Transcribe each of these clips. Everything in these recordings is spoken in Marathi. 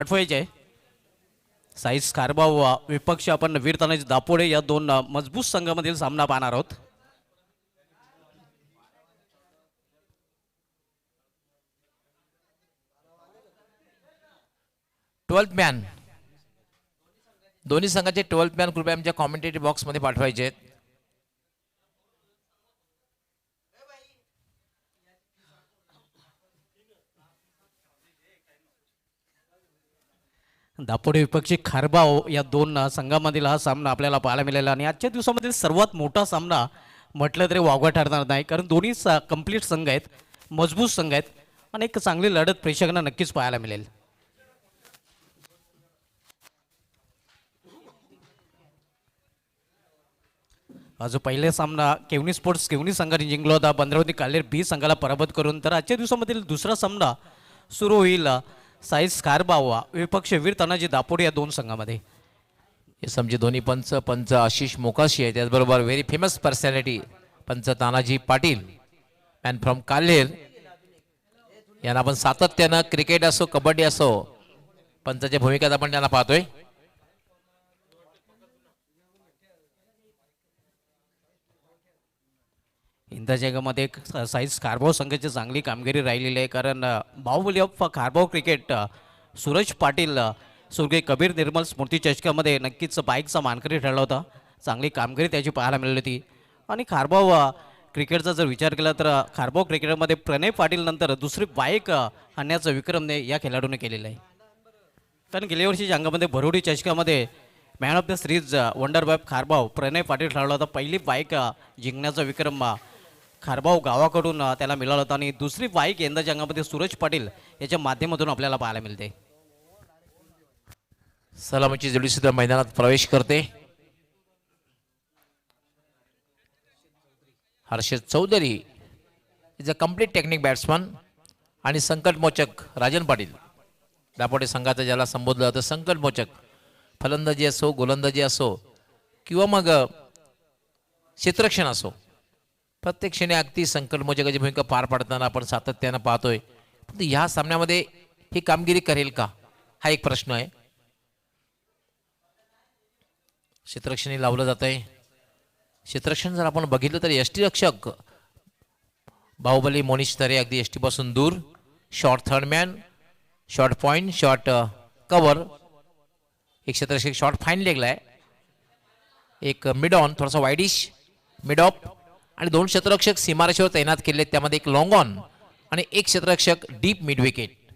पाठवायचे साईज कारभाव विपक्ष आपण वीर तानाजी दापोडे या दोन मजबूत संघामधील सामना पाहणार आहोत. ट्वेल्थ मॅन दोन्ही संघाचे 12th मॅन कृपया आमच्या कॉमेंटेटरी बॉक्स मध्ये पाठवायचे आहेत. दापोडे विपक्षी खारबाव या दोन संघामधील हा सामना आपल्याला पाहायला मिळाला आणि आजच्या दिवसामधील सर्वात मोठा सामना म्हटलं तरी वावगा ठरणार नाही, कारण दोन्ही कंप्लीट संघ आहेत, मजबूत संघ आहेत आणि एक चांगली लढत प्रेक्षकांना नक्कीच पाहायला मिळेल. आज पहिले सामना केवनी स्पोर्ट्स केवनी संघाने जिंकला होता, बंदरावती काल्हेर बी संघाला पराभूत करून. तर आजच्या दिवसामधील दुसरा सामना सुरू होईल साईज कारभाव विपक्ष वीर तानाजी दापोडे या दोन संघामध्ये. हे समजे दोन्ही पंच आशिष मोकाशी आहे, त्याचबरोबर व्हेरी फेमस पर्सनॅलिटी पंच तानाजी पाटील मॅन फ्रॉम काल्हेर यांना आपण सातत्यानं क्रिकेट असो कबड्डी असो पंचाच्या भूमिकेत आपण त्यांना पाहतोय. इंदा जगामध्ये साईज कारभाव संघाची चांगली कामगिरी राहिलेली आहे, कारण बाहुबली ऑफ कारभाव क्रिकेट सूरज पाटील स्वर्गीय कबीर निर्मल स्मृती चषकामध्ये नक्कीच बाईकचा मानकरी ठरला होता. चांगली कामगिरी त्याची पाहायला मिळाली होती. आणि कारभाव क्रिकेटचा जर विचार केला तर कारभाव क्रिकेटमध्ये प्रणय पाटील नंतर दुसरी बाईक आणण्याचा विक्रमने या खेळाडूने केलेला आहे. कारण गेल्या वर्षीच्या अंगामध्ये भरोडी चषकामध्ये man of the series wonder boy खारभाव प्रणय पाटील ठरला होता. पहिली बाईक जिंकण्याचा विक्रम खारभाव गावाकडून त्याला मिळाला होता आणि दुसरी बाईक यंदाच्या अंगामध्ये सूरज पाटील याच्या माध्यमातून आपल्याला पाहायला मिळते. सलामीची जोडी सुद्धा मैदानात प्रवेश करते. Harshad Chaudhari is a complete technique batsman आणि संकटमोचक राजन पाटील दापोडे संघाचं ज्याला संबोधलं जातं संकटमोचक. फलंदाजी असो गोलंदाजी असो किंवा मग क्षेत्ररक्षण असो प्रत्येक क्षणी अगदी संकटमोचकाची भूमिका पार पाडताना आपण सातत्यानं पाहतोय. पण ह्या सामन्यामध्ये ही कामगिरी करेल का हा एक प्रश्न आहे. क्षेत्ररक्षणी लावलं जात आहे. क्षेत्ररक्षण जर आपण बघितलं तर यष्टीरक्षक बाहुबली मोनिश तरे अगदी यष्टी पासून दूर. Short third man, short point, short cover. एक क्षेत्ररक्षक शॉर्ट फाईन लेगला आहे, एक मिड ऑन थोडासा वाईडिश मिड ऑफ आणि दोन क्षेत्ररक्षक सीमारेषेवर तैनात केले, त्यामध्ये एक लॉंग ऑन आणि एक क्षेत्ररक्षक डीप मिड विकेट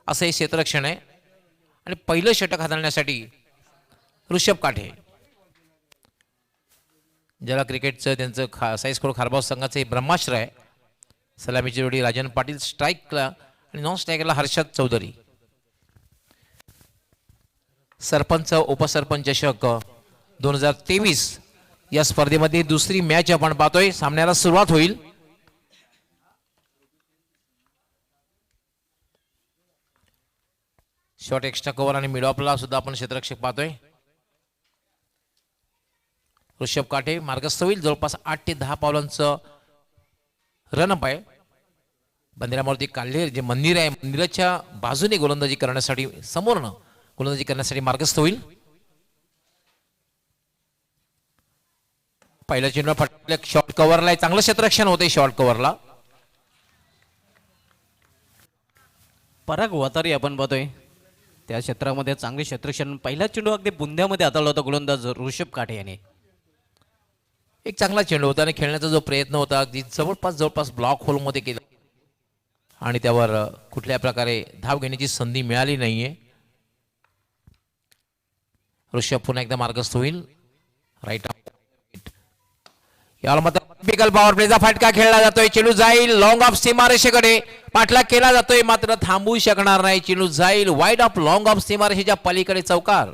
असं हे क्षेत्ररक्षण आहे. आणि पहिलं षटक हाताळण्यासाठी ऋषभ काठे ज्याला क्रिकेटचं त्यांचं साईज कोड खारभाव संघाचं हे ब्रह्मास्त्र आहे. सलामीची जोडी राजन पाटील स्ट्राईकला आणि नॉन स्ट्राईकला हर्षद चौधरी. सरपंच उपसरपंच चषक 2023 या स्पर्धेमध्ये दुसरी मॅच आपण पाहतोय. सामन्याला सुरुवात होईल. शॉर्ट एक्स्ट्रा कव्हर आणि मिड ऑफला सुद्धा आपण क्षेत्ररक्षक पाहतोय. ऋषभ काठे मार्गस्थ होईल. जवळपास 8 ते 10 पावलांचं रनअप आहे. बंदिरामारुती काल्हेर जे मंदिर आहे मंदिराच्या बाजूने गोलंदाजी करण्यासाठी समोरनं गोलंदाजी करण्यासाठी मार्गस्थ होईल. पहिल्या चेंडूला फटकले शॉर्ट कव्हरला चांगलं क्षेत्ररक्षण होते. शॉर्ट कव्हरला पराग वातारी आपण बघतोय त्या क्षेत्रामध्ये चांगले क्षेत्ररक्षण. पहिला चेंडू अगदी बुंद्यामध्ये हाताळला होता गोलंदाज ऋषभ काठे याने. एक चांगला चेंडू होता आणि खेळण्याचा जो प्रयत्न होता अगदी जवळपास ब्लॉक होलमध्ये केला आणि त्यावर कुठल्या प्रकारे धाव घेण्याची संधी मिळाली नाहीये. ऋषभ पुन्हा एकदा मार्गस्थ होईल. राईट याला मात्र टिपिकल पॉवर प्लेचा फटका खेळला जातोय. चेंडू जाईल लॉंग ऑफ सीमारेषेकडे. पाठलाग केला जातोय मात्र थांबू शकणार नाही. चेंडू जाईल वाईड ऑफ लॉंग ऑफ सीमारेषेच्या पलीकडे चौकार.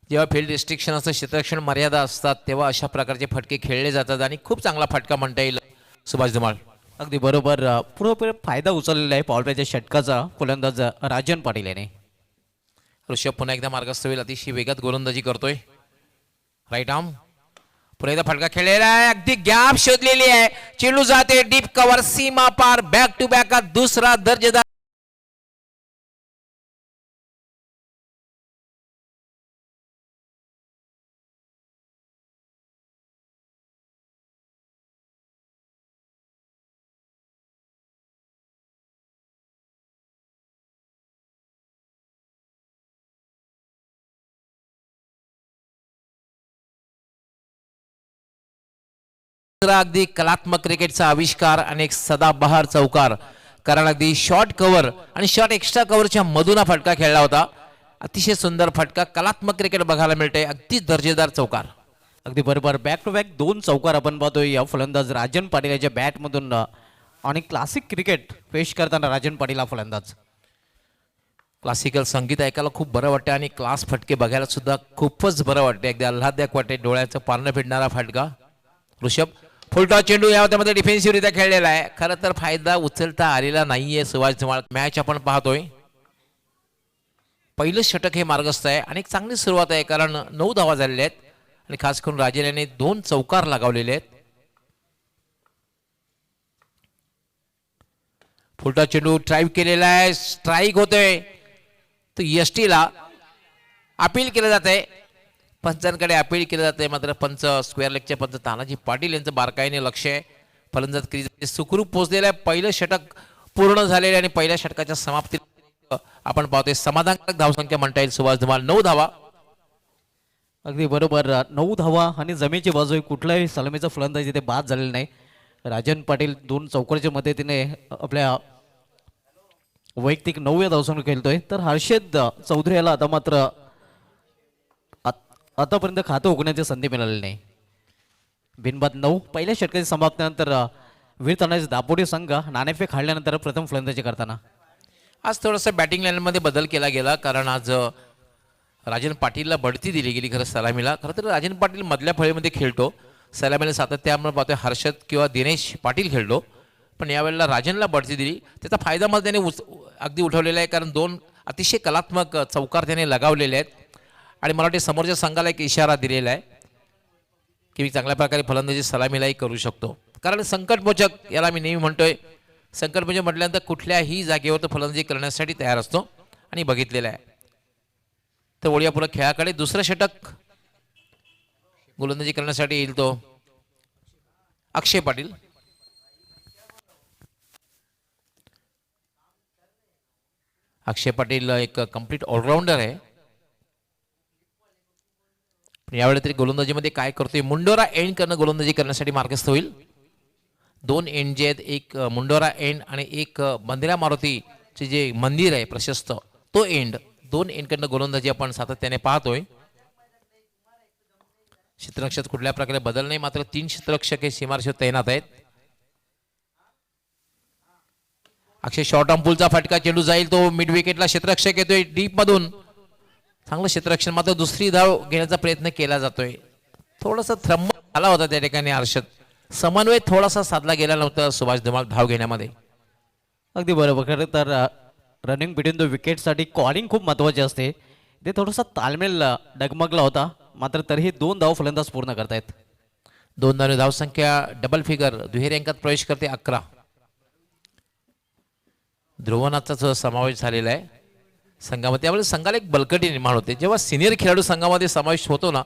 जेव्हा फील्ड रिस्ट्रिक्शन असतं क्षेत्ररक्षण मर्यादा असतात तेव्हा अशा प्रकारचे फटके खेळले जातात आणि खूप चांगला फटका म्हणता येईल सुभाष धुमाळ. अगदी बरोबर. पूर्णपणे फायदा उचललेला आहे पॉवर प्लेच्या षटकाचा फलंदाज राजन पाटील याने. ऋषभ पुन्हा एकदा मार्गस्थ होईल, अतिशय वेगात गोलंदाजी करतोय. राईट आर्म पुन्हा एकदा फटका खेळलेला आहे, अगदी गॅप शोधलेली आहे, चेंडू जाते डीप कव्हर, सीमा पार, बॅक टू बॅक दुसरा दर्जेदार अगदी कलात्मक क्रिकेटचा आविष्कार आणि एक सदाबहार चौकार, कारण अगदी शॉर्ट कव्हर आणि शॉर्ट एक्स्ट्रा कव्हरच्या मधून हा फटका खेळला होता. अतिशय सुंदर फटका, कलात्मक क्रिकेट बघायला मिळते, अगदी दर्जेदार चौकार. अगदी बरोबर. बॅक टू बॅक 2 चौकार आपण पाहतोय या फलंदाज राजन पाटील याच्या बॅटमधून. आणि क्लासिक क्रिकेट पेश करताना राजन पाटील हा फलंदाज. क्लासिकल संगीत ऐकायला खूप बरं वाटतं आणि क्लास फटके बघायला सुद्धा खूपच बरं वाटते, अगदी आल्हाददायक वाटते, डोळ्याचं पारणं फिरणारा फटका. ऋषभ फुलटॉस चेंडू यामध्ये डिफेन्सिव्हरित्या खेळलेला आहे, खरं तर फायदा उचलता आलेला नाहीये. सुभाष धुमाळ मॅच आपण पाहतोय, पहिलं षटक हे मार्गस्थ आहे आणि एक चांगली सुरुवात आहे, कारण 9 धावा झालेल्या आहेत आणि खास करून राजेल याने 2 चौकार लगावलेले आहेत. फुलटॉस चेंडू ड्राईव्ह केलेला आहे, स्ट्राईक होतोय, तो यष्टीला अपील केलं जात आहे, पंचांकडे अपील केलं जाते. मात्र पंच स्क्वेअर लेगचे पंच तानाजी पाटील यांचं बारकाईने लक्ष आहे. फलंदाज क्रीज सुखरूप पोहोचलेलं आहे, पहिलं षटक पूर्ण झालेलं आणि पहिल्या षटकाच्या समाप्ती आपण पाहतोय समाधानकारक धावसंख्या म्हणता येईल. सुभाष धुमाळ 9 धावा. अगदी बरोबर. 9 धावा आणि जमेची बाजू, कुठलाही सलामीचा फलंदाज इथे बाद झालेला नाही. राजन पाटील 2 चौकारच्या मदतीने आपल्या वैयक्तिक 9व्या धावसंख्या खेळतोय. तर हर्षद चौधरी याला आता मात्र आतापर्यंत खातं उघडण्याची संधी मिळालेली नाही. बिनबाद 9. पहिल्या षटकाची समाप्तीनंतर वीर तानाजी दापोडी संघ नाणेफेक हाडल्यानंतर प्रथम फलंदाजी करताना आज थोडंसं बॅटिंग लाईनमध्ये बदल केला गेला, कारण आज राजन पाटीलला बढती दिली गेली खरं सलामीला. खरं तर राजन पाटील मधल्या फळीमध्ये खेळतो, सलामीला सातत्याने पाहतोय हर्षद किंवा दिनेश पाटील खेळतो, पण यावेळेला राजनला बढती दिली. त्याचा फायदा मला त्याने अगदी उठवलेला आहे, कारण 2 अतिशय कलात्मक चौकार त्याने लगावलेले आहेत आणि मला वाटते समोरच्या संघाला एक इशारा दिलेला आहे की मी चांगल्या प्रकारे फलंदाजी सलामीलाही करू शकतो. कारण संकटमोचक याला मी नेहमी म्हणतोय, संकटमोचक म्हटल्यानंतर कुठल्याही जागेवर तो फलंदाजी करण्यासाठी तयार असतो आणि बघितलेला आहे. तर वळूया पुढे खेळाकडे. दुसरं षटक गोलंदाजी करण्यासाठी येईल तो अक्षय पाटील. अक्षय पाटील एक कंप्लीट ऑलराऊंडर आहे, यावेळी तरी गोलंदाजीमध्ये काय करतोय, मुंडोरा एंड करणं गोलंदाजी करण्यासाठी मार्गस्थ होईल. 2 एंड जे आहेत, एक मुंडोरा एंड आणि एक मंदिरा मारुतीचे जे मंदिर आहे प्रशस्त तो एंड, 2 एंड करणं गोलंदाजी आपण सातत्याने पाहतोय. क्षेत्ररक्षक कुठल्या प्रकारे बदल नाही, मात्र 3 क्षेत्ररक्षक हे सीमारेषेवर तैनात आहेत. अक्षय शॉर्ट आर्म पुलचा फटका, चेंडू जाईल तो मिड विकेटला, क्षेत्ररक्षक येतोय डीप मधून, चांगलं क्षेत्ररक्षण, मात्र दुसरी धाव घेण्याचा प्रयत्न केला जातोय. थोडासा थ्रम आला होता त्या ठिकाणी हर्षद, समन्वय थोडासा साधला गेला नव्हता सुभाष धुमाळ धाव घेण्यामध्ये. अगदी बरोबर. खरं तर रनिंग बिटवीन द विकेटसाठी कॉलिंग खूप महत्त्वाची असते. ते थोडासा ताळमेळ डगमगला होता, मात्र तरीही 2 धाव फलंदाज पूर्ण करतायत. 2 धाव धावसंख्या डबल फिगर दुहेरी अंकात प्रवेश करते 11. ध्रुवनाथचा समावेश झालेला आहे संघामध्ये. त्यामुळे संघाला एक बलकटी निर्माण होते. जेव्हा सिनियर खेळाडू संघामध्ये समावेश होतो ना,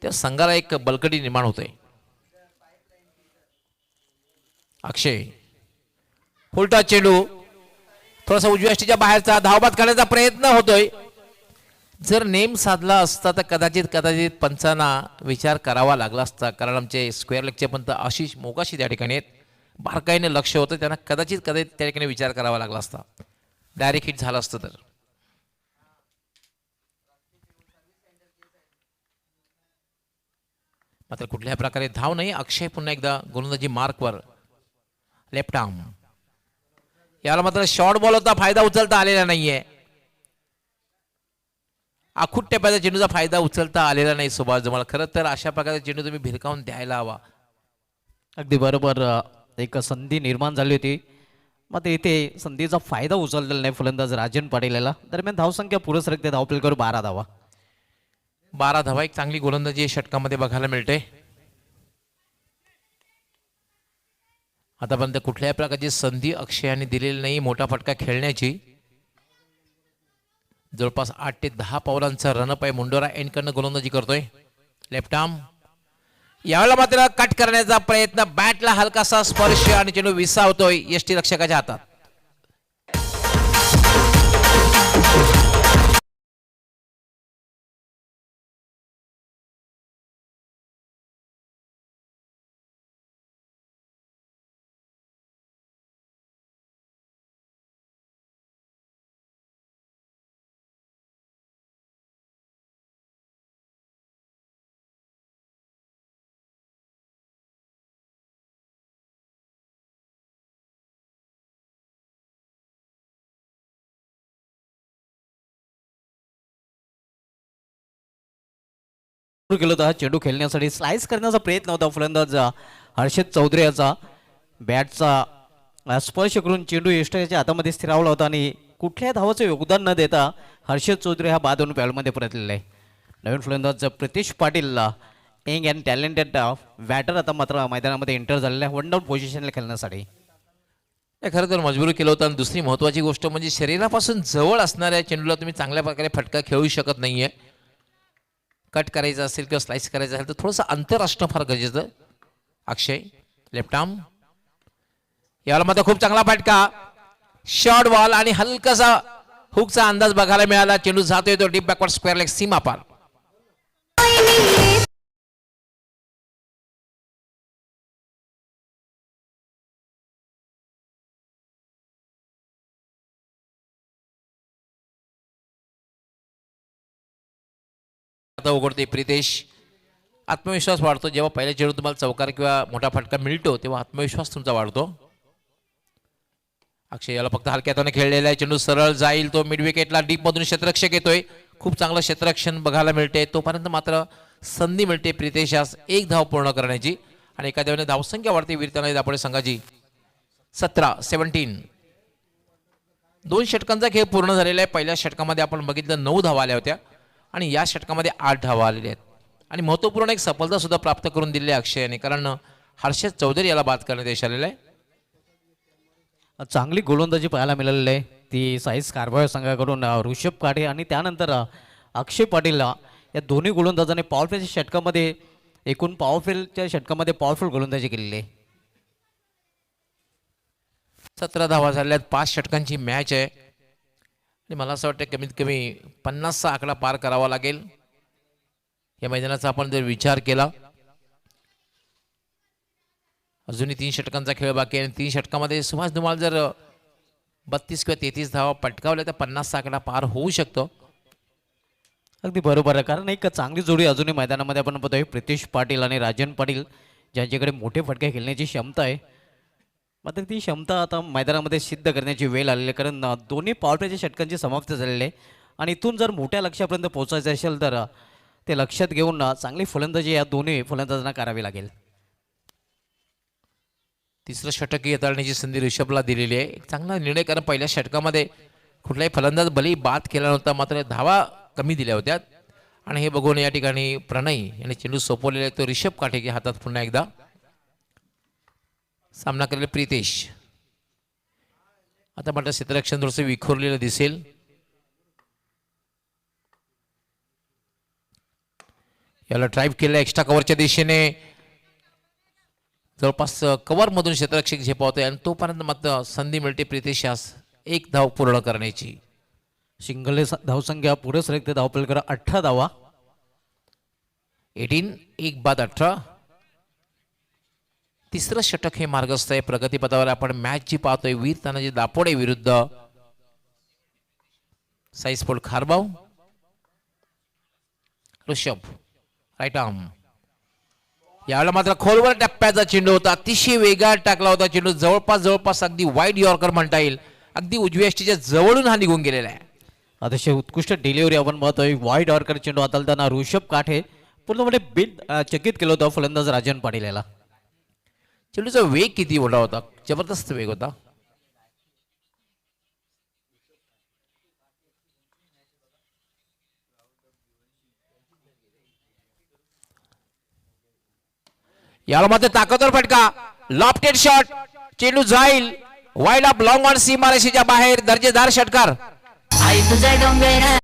तेव्हा संघाला एक बलकटी निर्माण होते. अक्षय फुलटॉस चेंडू थोडासा उजव्या यष्टीच्या बाहेरचा, धावबाद करण्याचा प्रयत्न होतोय. जर नेम साधला असता तर कदाचित पंचांना विचार करावा लागला असता, कारण आमचे स्क्वेअर लेगचे पंत आशिष मोकाशी त्या ठिकाणी आहेत, बारकाईने लक्ष होतं, त्यांना कदाचित त्या ठिकाणी विचार करावा लागला असता, डायरेक्ट हिट झालं असतं तर. मात्र कुठल्याही प्रकारे धाव नाही. अक्षय पुन्हा एकदा गोलंदाजी मार्कवर, लेफ्ट आर्म, याला मात्र शॉर्ट बॉल होता, फायदा उचलता आलेला नाहीये. आखूट टप्प्याचा चेंडूचा फायदा उचलता आलेला नाही सुभाष धुमाळ. खरं तर अशा प्रकारचा चेंडू तुम्ही भिरकावून द्यायला हवा. अगदी बरोबर. एक संधी निर्माण झाली होती, मात्र इथे संधीचा फायदा उचललेला नाही फलंदाज राजन पाटील याला. दरम्यान धावसंख्या पुढे सरकते, धावफलक करून 12 धावा. 12 धावा, एक चांगली गोलंदाजी या षटकामध्ये बघायला मिळते. आतापर्यंत कुठल्याही प्रकारची संधी अक्षयाने दिलेली नाही मोठा फटका खेळण्याची. जवळपास 8 ते 10 पावलांचा रनअप आहे. मुंडोरा एंडकडनं गोलंदाजी करतोय. लेफ्ट आर्म, यावेळेला मात्र कट करण्याचा प्रयत्न, बॅटला हलकासा स्पर्श आणि चेंडू विसावतोय यष्टी रक्षकाच्या हातात. सुरू केलं होतं हा चेंडू खेळण्यासाठी. स्लाइस करण्याचा प्रयत्न होता फलंदाज हर्षद चौधरी याचा. बॅटचा स्पर्श करून चेंडू यष्टीच्या हातामध्ये स्थिरावला होता आणि कुठल्याही धावाचं योगदान न देता हर्षद चौधरी हा बाद होऊन पॅलमध्ये परतलेला आहे. नवीन फलंदाज Pritesh Patil, young and talented batter, आता मात्र मैदानामध्ये एंटर झालेला आहे वन डाऊन पोझिशनला खेळण्यासाठी. हे खरं तर मजबूर केलं होतं. आणि दुसरी महत्त्वाची गोष्ट म्हणजे शरीरापासून जवळ असणाऱ्या चेंडूला तुम्ही चांगल्या प्रकारे फटका खेळू शकत नाहीये. कट करायचं असेल किंवा स्लाइस करायचं असेल तर थोडंसं अंतर असणं फार गरजेचं. अक्षय, लेफ्ट आर्म, याला मात्र खूप चांगला फटका, शॉर्ट बॉल आणि हलकासा हुकचा अंदाज बघायला मिळाला. चेंडू जातोय तो डीप बॅकवर्ड स्क्वेअर लेग सीमा पार. आता उघडते प्रितेश. आत्मविश्वास वाढतो जेव्हा पहिल्या चेंडू तुम्हाला चौकार किंवा मोठा फटका मिळतो तेव्हा आत्मविश्वास तुमचा वाढतो. अक्षय याला फक्त हलक्या हाताने खेळलेला आहे. चेंडू सरळ जाईल तो मिड विकेटला. डीप मधून क्षेत्ररक्षक येतोय. खूप चांगलं क्षेत्ररक्षण बघायला मिळते. तोपर्यंत मात्र संधी मिळते प्रितेशास एक धाव पूर्ण करण्याची आणि एका धावाने धावसंख्या वाढते वीरताना दापोडे संघाची. 17-17. 2 षटकांचा खेळ पूर्ण झालेला आहे. पहिल्या षटकामध्ये आपण बघितलं 9 धावा आल्या होत्या आणि या षटकामध्ये 8 धावा आलेल्या आहेत आणि महत्त्वपूर्ण एक सफलता सुद्धा प्राप्त करून दिली आहे अक्षयाने, कारण हर्षद चौधरी याला बाद करण्यात यश आलेलं आहे. चांगली गोलंदाजी पाहायला मिळालेली आहे ती साईज कारभार संघाकडून. ऋषभ काठे आणि त्यानंतर अक्षय पाटील या दोन्ही गोलंदाजांनी पॉवरफुलच्या षटकामध्ये, एकूण पॉवरफुलच्या षटकामध्ये पॉवरफुल गोलंदाजी केलेली आहे. 17 धावा झाल्या आहेत. 5 षटकांची मॅच आहे आणि मला असं वाटतं कमीत कमी 50चा आकडा पार करावा लागेल या मैदानाचा आपण जर विचार केला. अजूनही 3 षटकांचा खेळ बाकी आहे आणि 3 षटकामध्ये सुभाष धुमाळ जर 32 किंवा 33 धावा पटकावल्या तर 50चा आकडा पार होऊ शकतो. अगदी बरोबर आहे, कारण एक चांगली जोडी अजूनही मैदानामध्ये आपण बघतोय प्रितेश पाटील आणि राजन पाटील, ज्यांच्याकडे मोठे फटके खेळण्याची क्षमता आहे. मात्र ती क्षमता आता मैदानामध्ये सिद्ध करण्याची वेळ आलेली आहे, कारण दोन्ही पॉवरप्लेच्या षटकांची समाप्ती झालेली आहे आणि इथून जर मोठ्या लक्ष्यापर्यंत पोहोचायचं असेल तर ते लक्षात घेऊन चांगली फलंदाजी या दोन्ही फलंदाजांना करावी लागेल. तिसरं षटक हाताळण्याची संधी ऋषभला दिलेली आहे. एक चांगला निर्णय, कारण पहिल्या षटकामध्ये कुठलाही फलंदाज भलेही बाद केला नव्हता मात्र धावा कमी दिल्या होत्या आणि हे बघून या ठिकाणी प्रणय याने चेंडू सोपवलेला आहे. तो ऋषभ काठेच्या हातात पुन्हा एकदा सामना करेल प्रितेश. आता मात्र क्षेत्ररक्षण थोडंसं विखुरलेलं दिसेल. याला ड्राईव्ह केलं एक्स्ट्रा कव्हरच्या दिशेने, जवळपास कव्हर मधून क्षेत्ररक्षक झेपावतोय आणि तोपर्यंत मात्र संधी मिळते प्रितेशास एक धाव पूर्ण करण्याची. सिंगल धावसंख्या पुढे सरकते, धावपलकर 18 धावा. 18, 1 बाद 18. तिसरं षटक हे मार्गस्थ आहे प्रगतीपथावर. आपण मॅच जी पाहतोय वीर तानाजी दापोडे विरुद्ध साईस्पोर्ट खारबाव. ऋषभ राईट आर्म, यावेळेला मात्र खोलवर टप्प्याचा चेंडू होता, अतिशय वेगात टाकला होता चेंडू. जवळपास अगदी वाईड यॉर्कर म्हणता येईल. अगदी उजव्या यष्टीच्या जवळून हा निघून गेलेला आहे. अतिशय उत्कृष्ट डिलिव्हरी आपण पाहतोय. वाईड यॉर्कर चेंडू हाताळताना ऋषभ काठे पूर्णपणे बिन चकित केलं होतं फलंदाज राजन पाटील याला. चेंडूचा वेग किती मोठा होता, जबरदस्त वेग होता. याला मात्र ताकदवर फटका, लॉफ्टेड शॉट, चेंडू जाईल वाईड ऑफ लॉंग ऑन सीमारेषेच्या बाहेर, दर्जेदार षटकार. आई तुझा डोंगर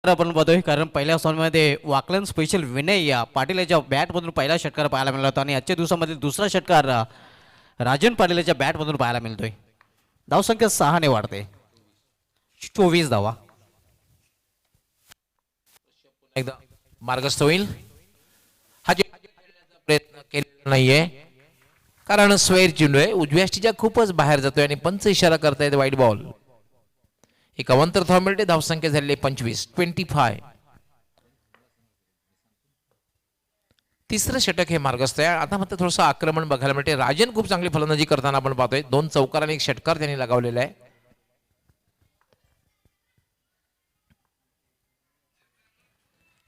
आपण बघतोय कारण पहिल्या सामन्यामध्ये वाकलन स्पेशल विनय या पाटील याच्या बॅटमधून पहिला षटकार पाहायला मिळाला होता आणि आजच्या दिवसामध्ये दुसरा षटकार राजन पाटील याच्या बॅटमधून पाहायला मिळतोय. धावसंख्या 6 ने वाढते, 24 धावा. एकदा मार्गस्थ होईल. हा प्रयत्न केलेला नाहीये कारण स्वैर चेंडू आहे, उजव्या ष्टीच्या खूपच बाहेर जातोय आणि पंच इशारा करतायत वाईट बॉल. एक अवंतर धाव मिळते, धावसंख्या झालेली 25. तिसरं षटक हे मार्गस्थ आहे. आता मात्र थोडंसं आक्रमण बघायला मिळते. राजन खूप चांगली फलंदाजी करताना आपण पाहतोय, 2 चौकार आणि 1 षटकार त्यांनी लगावलेला आहे.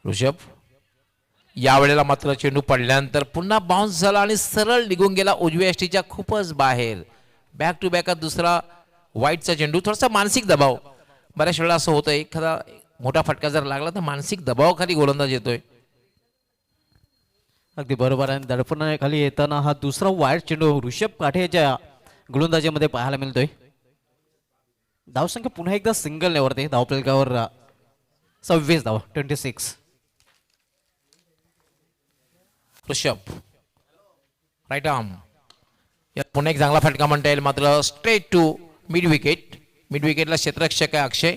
ऋषभ यावेळेला मात्र चेंडू पडल्यानंतर पुन्हा बाउन्स झाला आणि सरळ निघून गेला उजव्या यष्टीच्या खूपच बाहेर. बॅक टू बॅक दुसरा वाईटचा चेंडू. थोडासा मानसिक दबाव, बऱ्याच वेळा असं होतं, एखादा मोठा फटका जर लागला तर मानसिक दबावाखाली गोलंदाज येतोय. अगदी बरोबर आहे. दडपणाखाली येताना हा दुसरा वाईट चेंडू ऋषभ काठे याच्या गोलंदाजीमध्ये पाहायला मिळतोय. धावसंख्या पुन्हा एकदा सिंगल नेवरते, धावफलकावर 26 धावा, 26. ऋषभ राईट आर्म, यात पुन्हा एक चांगला फटका म्हणता येईल, मात्र straight to mid wicket. Mid विकेटला क्षेत्ररक्षक आहे अक्षय.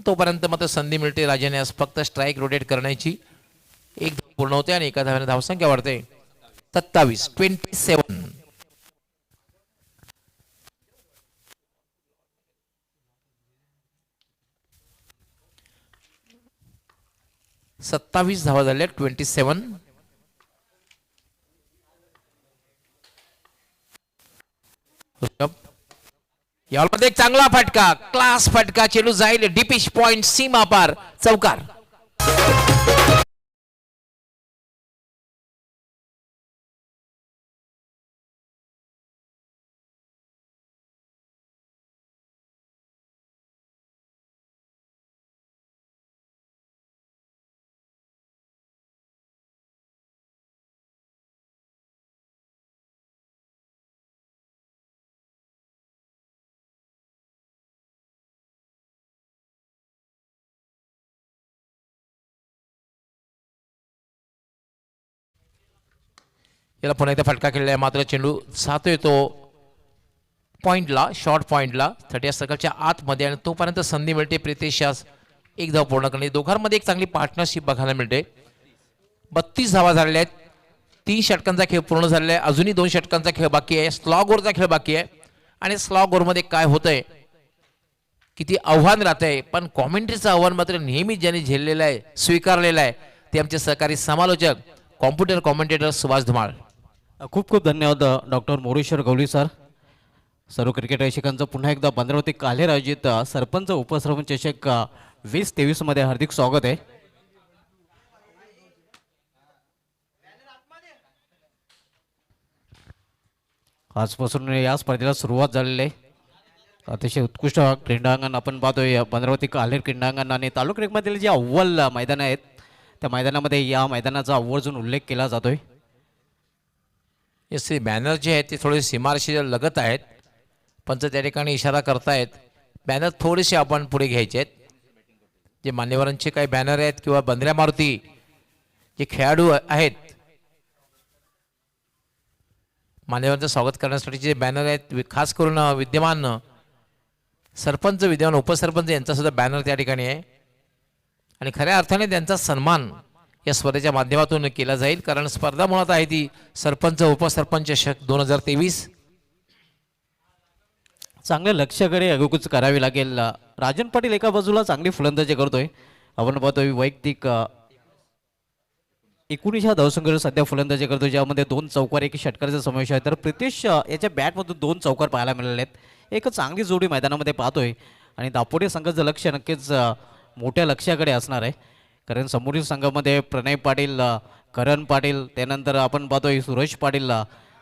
तोपर्यंत मात्र संधी मिळते राजाने आज फक्त स्ट्राईक रोटेट करण्याची. एक धाव पूर्ण होते आणि एका धाव्याने धावसंख्या वाढते 27. 27 धावा झाल्या. 27. यामध्ये एक चांगला फटका, क्लास फटका, चेंडू जाईल डीपिश पॉइंट सीमा पार, चौकार. याला पुन्हा एकदा फटका केलेला आहे, मात्र चेंडू जातोय तो पॉइंटला, शॉर्ट पॉइंटला 30 सर्कलच्या आतमध्ये आणि तोपर्यंत संधी मिळते प्रितेश यास एक धाव पूर्ण करणे. दोघांमध्ये एक चांगली पार्टनरशिप बघायला मिळते. 32 धावा झालेल्या आहेत. 3 षटकांचा खेळ पूर्ण झालेला आहे. अजूनही 2 षटकांचा खेळ बाकी आहे. स्लॉग ओव्हरचा खेळ बाकी आहे आणि स्लॉग ओव्हरमध्ये काय होतंय, किती आव्हान राहतंय, पण कॉमेंट्रीचं आव्हान मात्र नेहमीच ज्यांनी झेललेलं आहे, स्वीकारलेलं आहे, ते आमचे सहकारी समालोचक कॉम्प्युटर कॉमेंटेटर सुभाष धुमाळ. खूप खूप धन्यवाद डॉक्टर मोरेश्वर गवली सर. सर्व क्रिकेट रसिकांचं पुन्हा एकदा भद्रावती काल्हेर आयोजित सरपंच उपसरपंच चषक 2023 मध्ये हार्दिक स्वागत आहे. आजपासून या स्पर्धेला सुरुवात झालेली आहे. अतिशय उत्कृष्ट क्रीडांगण आपण पाहतोय भद्रावती काल्हेर क्रीडांगण आणि तालुका क्रिकेटमधील जे अव्वल मैदान आहेत त्या मैदानामध्ये या मैदानाचा आवर्जून उल्लेख केला जातोय. हे बॅनर जे आहेत ते थोडे सीमारेषेच्या लगत आहेत, पंच त्या ठिकाणी इशारा करतायत बॅनर थोडेसे आपण पुढे घ्यायचे आहेत. जे मान्यवरांचे काही बॅनर आहेत किंवा बंदऱ्या मारुती जे खेळाडू आहेत, मान्यवरांचं स्वागत करण्यासाठी जे बॅनर आहेत, खास करून विद्यमान सरपंच, विद्यमान उपसरपंच यांचा सुद्धा बॅनर त्या ठिकाणी आहे आणि खऱ्या अर्थाने त्यांचा सन्मान या स्पर्धेच्या माध्यमातून केला जाईल, कारण स्पर्धा मुळात आहे ती सरपंच उपसरपंच चषक 2023. चांगल्या लक्ष्याकडे अगोदर करावी लागेल. राजन पाटील एका बाजूला चांगली फलंदाजी करतोय, आपण पाहतोय वैयक्तिक 19 ह्या धावसंख्येवर सध्या फलंदाजी करतो, ज्यामध्ये 2 चौकार एक षटकाराचा समावेश आहे. तर प्रितेश याच्या बॅटमधून 2 चौकार पाहायला मिळाले आहेत. एक चांगली जोडी मैदानामध्ये पाहतोय आणि दापोडे संघाचं लक्ष नक्कीच मोठ्या लक्ष्याकडे असणार आहे. कारण समोरील संघामध्ये प्रणय पाटील, करण पाटील, त्यानंतर आपण पाहतोय Suraj Patil,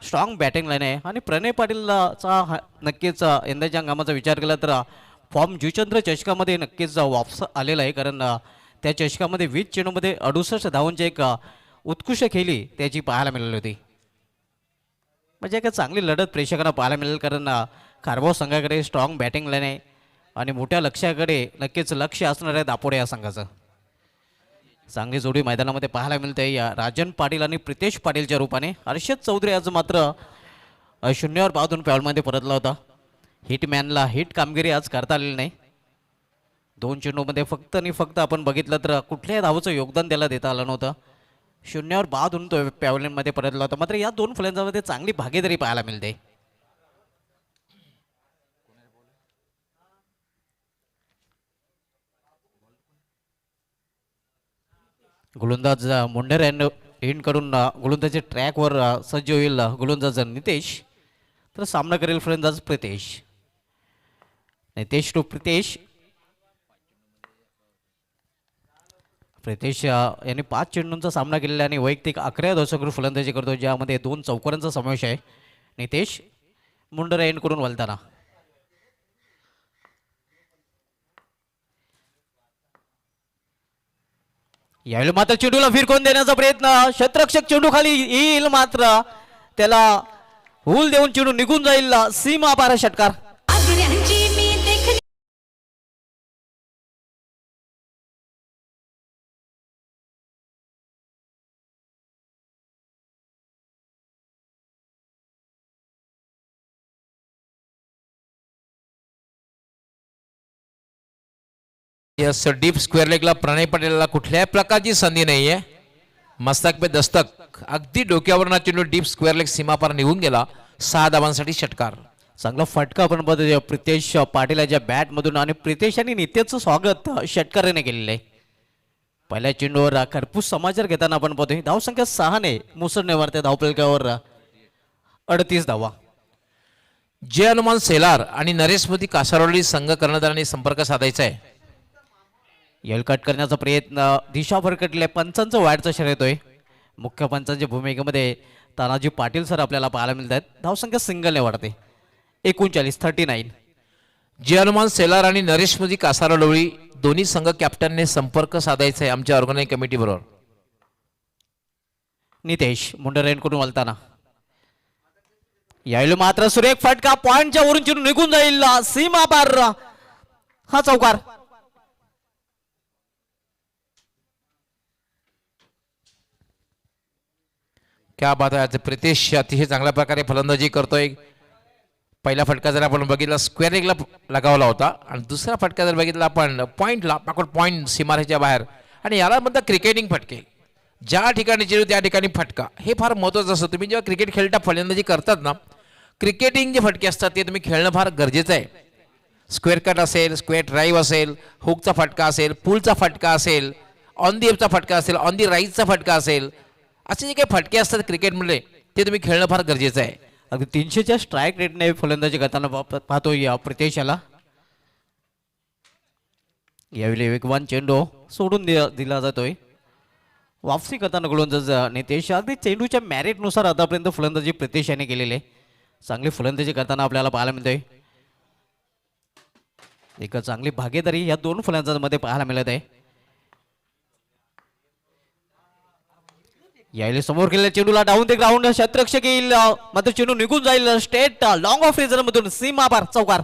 strong batting line आहे. आणि प्रणय पाटीलचा नक्कीच यंदाच्या हंगामाचा विचार केला तर फॉर्म जुचंद्र चषकामध्ये नक्कीच वापस आलेला आहे. कारण त्या चषकामध्ये 20 चेंडूमध्ये 68 धावांची एक उत्कृष्ट खेळी त्याची पाहायला मिळाली होती. म्हणजे एक चांगली लढत प्रेक्षकांना पाहायला मिळेल. कारण खारबाव संघाकडे स्ट्रॉंग बॅटिंग लाईन आहे आणि मोठ्या लक्ष्याकडे नक्कीच लक्ष असणार आहे दापोडे या संघाचं. चांगली जोडी मैदानामध्ये पाहायला मिळते या राजन पाटील आणि प्रितेश पाटीलच्या रूपाने. हर्षद चौधरी आज मात्र शून्यावर पाहून पॅवलमध्ये परतला होता. हिटमॅनला हिट कामगिरी आज करता आलेली नाही. 2 चेंडूमध्ये फक्त आणि फक्त आपण बघितलं तर कुठल्याही धावाचं योगदान त्याला देता आलं नव्हतं. शून्यावर बाधून तो पॅव्हलियनमध्ये परतला होता. मात्र या 2 फलंदाजांमध्ये चांगली भागीदारी पाहायला मिळते. गोलंदाज मुंडेर कडून गोलंदाजी ट्रॅकवर सज्ज होईल गोलंदाज नितेश. तर सामना करेल फलंदाज प्रितेश. नितेश टू प्रितेश. प्रितेश यांनी 5 चेंडूंचा सामना केलेला आणि वैयक्तिक 11 धावसंख्येवर फलंदाजी करतो, ज्यामध्ये 2 चौकारांचा समावेश आहे. नितेश मुंडर कडून वलताना. यावेळी मात्र चेंडूला फिरकून देण्याचा प्रयत्न. क्षेत्ररक्षक चेंडू खाली येईल, मात्र त्याला हुल देऊन चेंडू निघून जाईल. सीमा पार षटकार. आगऱ्यांची मी देखली यस, डीप स्क्वेअर लेगला प्रणय पटेलला कुठल्याही प्रकारची संधी नाहीये. मस्तक पे दस्तक, अगदी डोक्यावरना चेंडू डीप स्क्वेअर लेग सीमापार निघून गेला. 6 धावांसाठी षटकार. चांगला फटका आपण बघतो प्रितेश पाटीलच्या बॅटमधून. आणि प्रितेश यांनी नित्याचं स्वागत षटकाराने केलेलं आहे. पहिल्या चेंडूवर खरपूस समाचार घेताना आपण पाहतोय धावसंख्या 6 ने मुसळणे वाढते. धावफलकावर 38 धावा. जे हनुमान सेलार आणि नरेश मोदी कासारोली संघ कर्णधारांनी संपर्क साधायचा आहे. येलकट करण्याचा प्रयत्न, दिशा भरकटल्या. पंचांचं वाढचा शर्यत येतोय. मुख्य पंचांच्या भूमिकेमध्ये तानाजी पाटील सर आपल्याला पाहायला मिळतात. धावसंख्या सिंगलने वाढते. 39. जे हनुमान सेलार आणि नरेश मोदी कासारोली दोन्ही संघ कॅप्टनने संपर्क साधायचा आहे आमच्या ऑर्गनायझिंग कमिटी बरोबर. नितेश मुंडरेंकडून वलताना. यावेळी मात्र सुरेख फटका, पॉइंटच्या वरून चेंडू निघून जाईल. सीमा पार हा चौकार. क्या बात आहे. प्रितेश अतिशय चांगल्या प्रकारे फलंदाजी करतोय. पहिला फटका जर आपण बघितला स्क्वेअर लेगला लगावला होता आणि दुसरा फटका जर बघितला आपण पॉईंटला, पॉईंट सीमारेच्या बाहेर. आणि याला म्हणतात क्रिकेटिंग फटके. ज्या ठिकाणी चेंडू त्या ठिकाणी फटका, हे फार महत्त्वाचं असतं. तुम्ही जेव्हा क्रिकेट खेळता, फलंदाजी करतात ना, क्रिकेटिंग जे फटके असतात ते तुम्ही खेळणं फार गरजेचं आहे. स्क्वेअर कट असेल, स्क्वेअर ड्राईव्ह असेल, हुकचा फटका असेल, पुलचा फटका असेल, ऑन दी एफचा फटका असेल, ऑन दी राईटचा फटका असेल, असे जे काही फटके असतात क्रिकेटमध्ये ते तुम्ही खेळणं फार गरजेचं आहे. अगदी 300च्या स्ट्राईक रेटने फलंदाजी करताना पाहतो या प्रितेश याला. यावेळी वेगवान चेंडू सोडून दिला जातोय. वापसी करताना गोलंदाज नितेश. अगदी चेंडूच्या मॅरिटनुसार आतापर्यंत फलंदाजी प्रितेश याने केलेली आहे. चांगली फलंदाजी करताना आपल्याला पाहायला मिळतोय. एक चांगली भागीदारी या 2 फलंदाजांमध्ये पाहायला मिळत आहे. यावेळी समोर केलेल्या चेंडूला डाऊन द ग्राउंड क्षेत्ररक्षक येईल, मात्र चेंडू निघून जाईल. स्टेट लॉंग ऑफ रेजर मधून सीमा पार चौकार.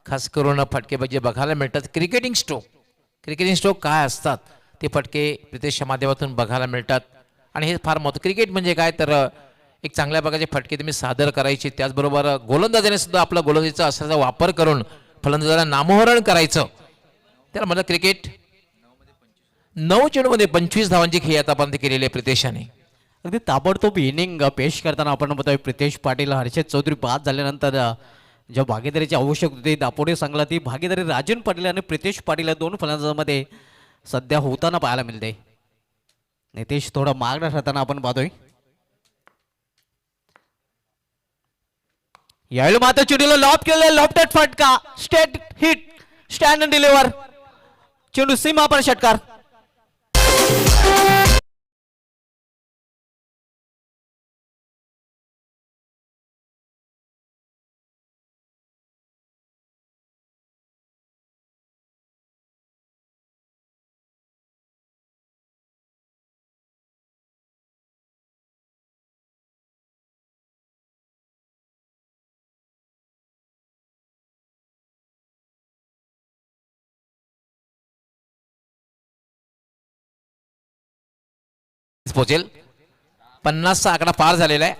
खास करून फटके जे बघायला मिळतात क्रिकेटिंग स्ट्रोक काय असतात ते फटके प्रितेशच्या माध्यमातून बघायला मिळतात. आणि हे फार महत्त्व. क्रिकेट म्हणजे काय तर एक चांगल्या प्रकारचे फटके तुम्ही सादर करायचे, त्याचबरोबर गोलंदाजाने सुद्धा आपला गोलंदाजीचा अस्त्राचा वापर करून फलंदाजाला नामोहरण करायचं. त्याला मला क्रिकेट 9 चेंडूमध्ये 25 धावांची खेळी आतापर्यंत केलेली आहे प्रितेशाने. अगदी ताबडतोब इनिंग पेश करताना आपण बघतोय प्रितेश पाटील, हर्षद चौधरी बाद झाल्यानंतर ज्या भागीदारीची आवश्यक होती दापोडे संघाला ती भागीदारी राजन पाटील आणि प्रितेश पाटील या दोन फलंदाजांमध्ये सध्या होताना पाहायला मिळते. नितेश थोडा मागणं ठरताना आपण पाहतोय. यावेळी मात्र चेंडूला लॉप केलेला लॉफ्टेड फटका, state hit, stand and deliver, चेंडू सीमा पर षटकार. पोहोचेल. 50चा आकडा पार झालेला आहे.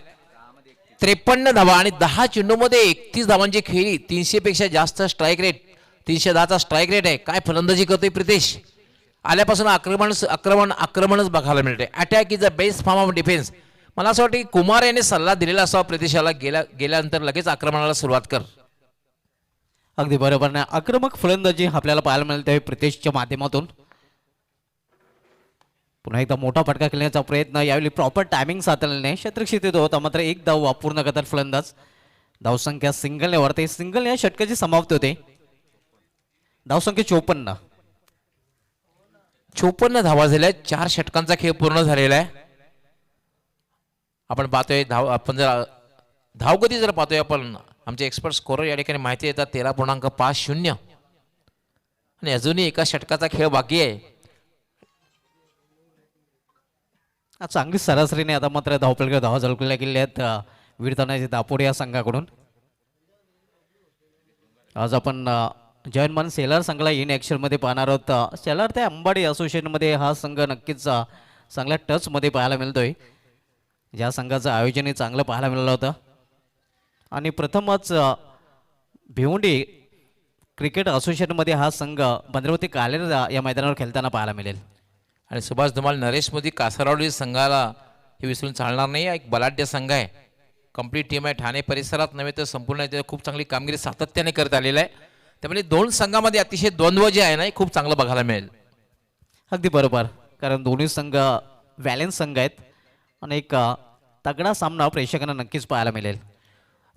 53 धावा आणि 10 चेंडूमध्ये 31 धावांची खेळी, 300 पेक्षा जास्त स्ट्राईक रेट, 310चा स्ट्राईक रेट आहे. काय फलंदाजी करतोय प्रितेश. आल्यापासून आक्रमणच बघायला मिळते. Attack is a best form of defence. मला असं वाटतं की कुमार याने सल्ला दिलेला असावा प्रितेशाला, गेल्यानंतर लगेच आक्रमणाला सुरुवात कर. अगदी बरोबर ना, आक्रमक फलंदाजी आपल्याला पाहायला मिळते प्रितेशच्या माध्यमातून. पुन्हा एकदा मोठा फटका खेळण्याचा प्रयत्न, यावेळी प्रॉपर टायमिंग साधलेलं नाही, क्षेत्रक्षितीत होता मात्र एक धाव अपूर्ण करतात फलंदाज. धावसंख्या सिंगलने वाढते, सिंगल या षटकाची समाप्ती होते. धावसंख्या 54 धावा झाल्या, 4 षटकांचा खेळ पूर्ण झालेला आहे. आपण पाहतोय आपण जर धावगती जर पाहतोय आपण, आमचे एक्सपर्ट स्कोरर या ठिकाणी माहिती देतात 13.50 आणि अजूनही एका षटकाचा खेळ बाकी आहे. चांगली सरासरीने आता मात्र धावपलकडे धावा झळकल्या गेल्या आहेत वीरतानाजी दापोडे या संघाकडून. आज आपण जयनमान सेलर संघाला इन ॲक्शनमध्ये पाहणार आहोत. सेलर ते अंबाडी असोसिएशनमध्ये हा संघ नक्कीच चांगल्या टचमध्ये पाहायला मिळतोय. ज्या संघाचं आयोजनही चांगलं पाहायला मिळालं होतं आणि प्रथमच भिवंडी क्रिकेट असोसिएशनमध्ये हा संघ भद्रावती कालेर या मैदानावर खेळताना पाहायला मिळेल. आणि सुभाष धुमाल नरेश मोदी कासारवाडी संघाला हे विसरून चालणार नाही. एक बलाढ्य संघ आहे, कंप्लीट टीम आहे. ठाणे परिसरात नव्हे तर संपूर्ण खूप चांगली कामगिरी सातत्याने करत आलेलं आहे. त्यामुळे दोन संघामध्ये अतिशय द्वंद्व जे आहे ना, हे खूप चांगलं बघायला मिळेल. अगदी बरोबर, कारण दोन्ही संघ बॅलन्स संघ आहेत आणि एक तगडा सामना प्रेक्षकांना नक्कीच पाहायला मिळेल.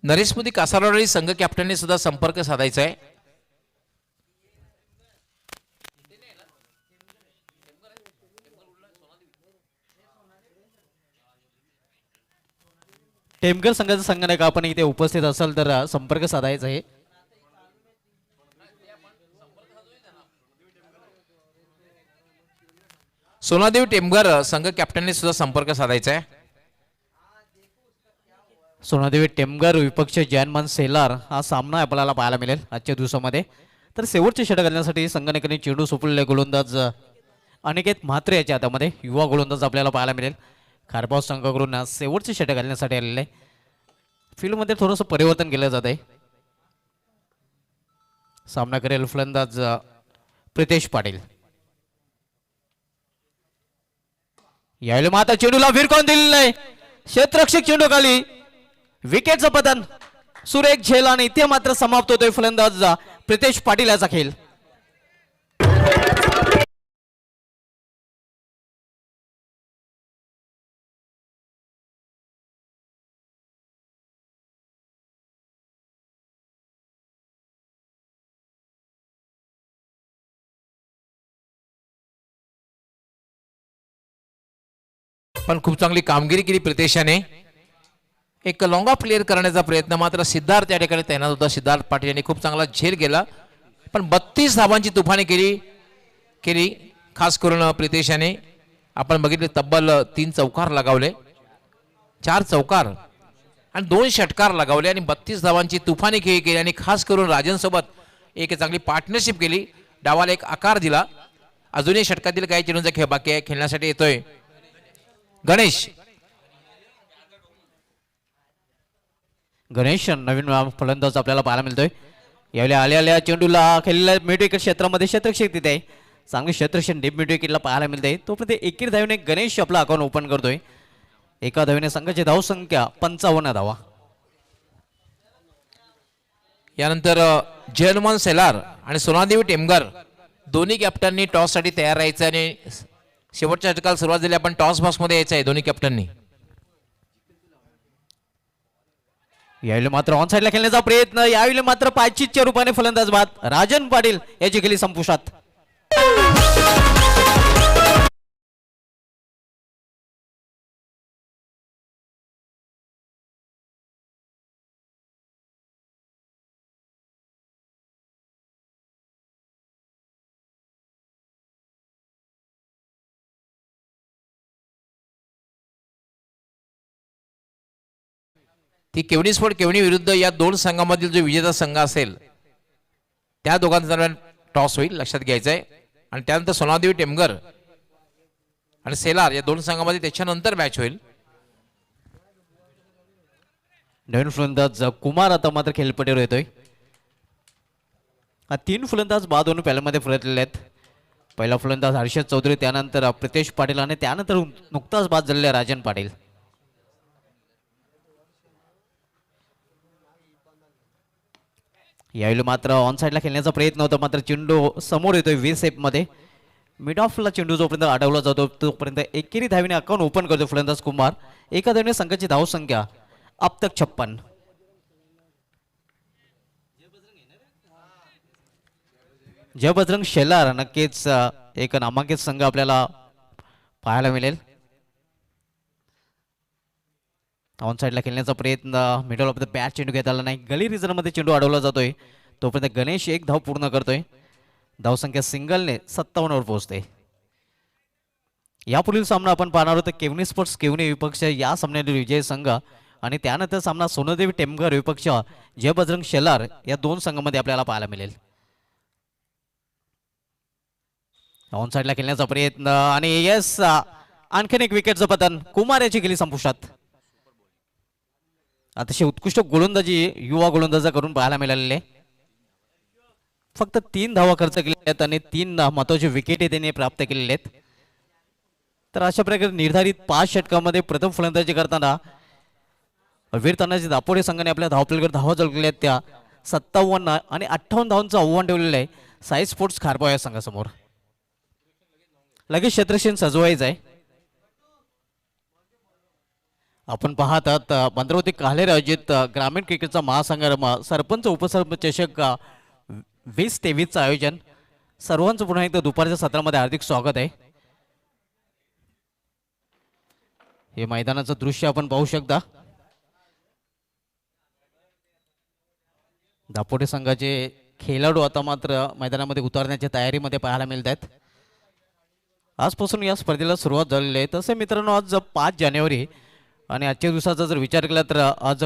नरेश मोदी कासारवाडी संघ कॅप्टनने सुद्धा संपर्क साधायचा आहे. टेमकर संघाचा संघटक आपण इथे उपस्थित असाल तर संपर्क साधायचा आहे. सोनादेव टेमगर संघ कॅप्टनने सुद्धा संपर्क साधायचा आहे. सोनादेवी टेमगर विपक्ष जयनमान सेलार हा सामना आपल्याला पाहायला मिळेल आजच्या दिवसामध्ये. तर शेवटचे षटक घालण्यासाठी संघटनेकडे चेंडू सोपलेले गोलंदाज अनिकेत म्हात्रे याच्या हातामध्ये युवा गोलंदाज आपल्याला पाहायला मिळेल. खारबाव संघाकडून शेवटचे षटक घालण्यासाठी आलेले आहे. फील्डमध्ये थोडंसं परिवर्तन केलं जात आहे. सामना करेल फलंदाज प्रितेश पाटील. यावेळी माता चेंडूला फिरकून दिलेलं आहे, क्षेत्ररक्षक चेंडू खाली, विकेटचं पतन, सुरेख झेल आणि इथे मात्र समाप्त होतोय फलंदाज प्रितेश पाटील याचा खेळ. पण खूप चांगली कामगिरी केली प्रितेशाने. एक लॉंग ऑफ क्लिअर करण्याचा प्रयत्न मात्र सिद्धार्थ या ठिकाणी तैनात होता. सिद्धार्थ पाटील यांनी खूप चांगला झेल गेला, पण 32 धावांची तुफानी केली खास करून प्रितेशाने. आपण बघितले तब्बल 3 चौकार लगावले, 4 चौकार आणि 2 षटकार लगावले आणि 32 धावांची तुफानी खेळी केली आणि खास करून राजन सोबत एक चांगली पार्टनरशिप केली. डावाला एक आकार दिला. अजूनही षटकातील काही चेंडूंचा खेळ बाकी आहे. खेळण्यासाठी येतोय गणेश. गणेश नवीन फलंदाज आपल्याला पाहायला मिळतोय. यावेळी आल्या चेंडूला खेळलेल्या मिड विकेट क्षेत्रामध्ये क्षेत्रक्षक तिथे आहे. चांगली क्षेत्रक्षण डीप मिड विकेटला पाहायला मिळते. तोपर्यंत एकेरी धावेने गणेश आपला अकाउंट ओपन करतोय. एका धावेने संघाची धावसंख्या 55 धावा. यानंतर जयनुमान सेलार आणि सोनादेवी टेमगर दोन्ही कॅप्टननी टॉससाठी तयार राहायचं आणि शेवटच्या षटकाला सुरुवात झाली. आपण टॉस बॉक्समध्ये यायचं आहे दोन्ही कॅप्टननी. यावेळी मात्र ऑन साईडला खेळण्याचा प्रयत्न. यावेळी मात्र पायचीतच्या रूपाने फलंदाज बाद राजन पाटील याची गेली संपुष्टात. ती केवणी स्पोर्ट केवणी विरुद्ध या दोन संघामधील जो विजेता संघ असेल त्या दोघांच्या दरम्यान टॉस होईल, लक्षात घ्यायचं आहे. आणि त्यानंतर सोनादेवी टेमगर आणि सेलार या दोन संघामध्ये त्याच्यानंतर मॅच होईल. नवीन फलंदाज कुमार आता मात्र खेळपट्टीवर येतोय. हा 3 फलंदाज बाद होऊन पहिल्यामध्ये फरकलेले आहेत. पहिला फलंदाज हर्षद चौधरी, त्यानंतर प्रितेश पाटील आणि त्यानंतर नुकताच बाद झालेला राजन पाटील. यावेळी मात्र ऑन साईडला खेळण्याचा प्रयत्न होता, मात्र चेंडू समोर येतोय V मध्ये. मिड ऑफला चेंडू जोपर्यंत अडवला जातो तोपर्यंत एकेरी धावेने अकाउंट ओपन करतो फलंदाज कुमार. एका धावेने संघाची धावसंख्या अब तक 56. जयबजरंग शेलार नक्कीच एक नामांकित संघ आपल्याला पाहायला मिळेल. ऑन साईडला खेळण्याचा प्रयत्न, मिडल ऑफ द बॅट चेंडू घेता आला नाही. गली रिझनमध्ये चेंडू अडवला जातोय. तोपर्यंत गणेश एक धाव पूर्ण करतोय. धावसंख्या सिंगलने 57 वर पोहोचते. यापुढील सामना आपण पाहणार आहोत केवनी स्पोर्ट्स केवनी विपक्ष या सामन्यातील विजय संघ आणि त्यानंतर सामना सोनदेवी टेमघर विपक्ष जयबजरंग शेलार या दोन संघामध्ये आपल्याला पाहायला मिळेल. ऑन साईडला खेळण्याचा प्रयत्न आणि येस, आणखीन एक विकेटचं पतन. कुमार याची गेली संपुष्टात. अतिशय उत्कृष्ट गोलंदाजी युवा गोलंदाजा करून पाहायला मिळालेले. फक्त 3 धावा खर्च केलेल्या आहेत आणि 3 महत्वाचे विकेट त्यांनी प्राप्त केलेले आहेत. तर अशा प्रकारे निर्धारित 5 षटकामध्ये प्रथम फलंदाजी करताना वीर तानाजी दापोडे संघाने आपल्या धावपलीकडे धावा जळकलेल्या आहेत. त्या 57 आणि 58 धावांचं आव्हान ठेवलेलं आहे साई स्पोर्ट्स खारबाव या संघासमोर. लगेच क्षेत्रक्षण सजवायचं आहे. आपण पाहत आहात भद्रावती काल्हेर आयोजित ग्रामीण क्रिकेटचा महासंग्राम सरपंच उपसरपंच चषक 2023 आयोजन. सर्वांचं पुन्हा एकदा दुपारच्या सत्रामध्ये हार्दिक स्वागत आहे. हे मैदानाचं दृश्य आपण पाहू शकता. दापोटे संघाचे खेळाडू आता मात्र मैदानामध्ये उतरण्याच्या तयारीमध्ये पाहायला मिळत आहेत. आजपासून या स्पर्धेला सुरुवात झालेली आहे. तसे मित्रांनो आज 5 जानेवारी आणि आजच्या दिवसाचा जर विचार केला तर आज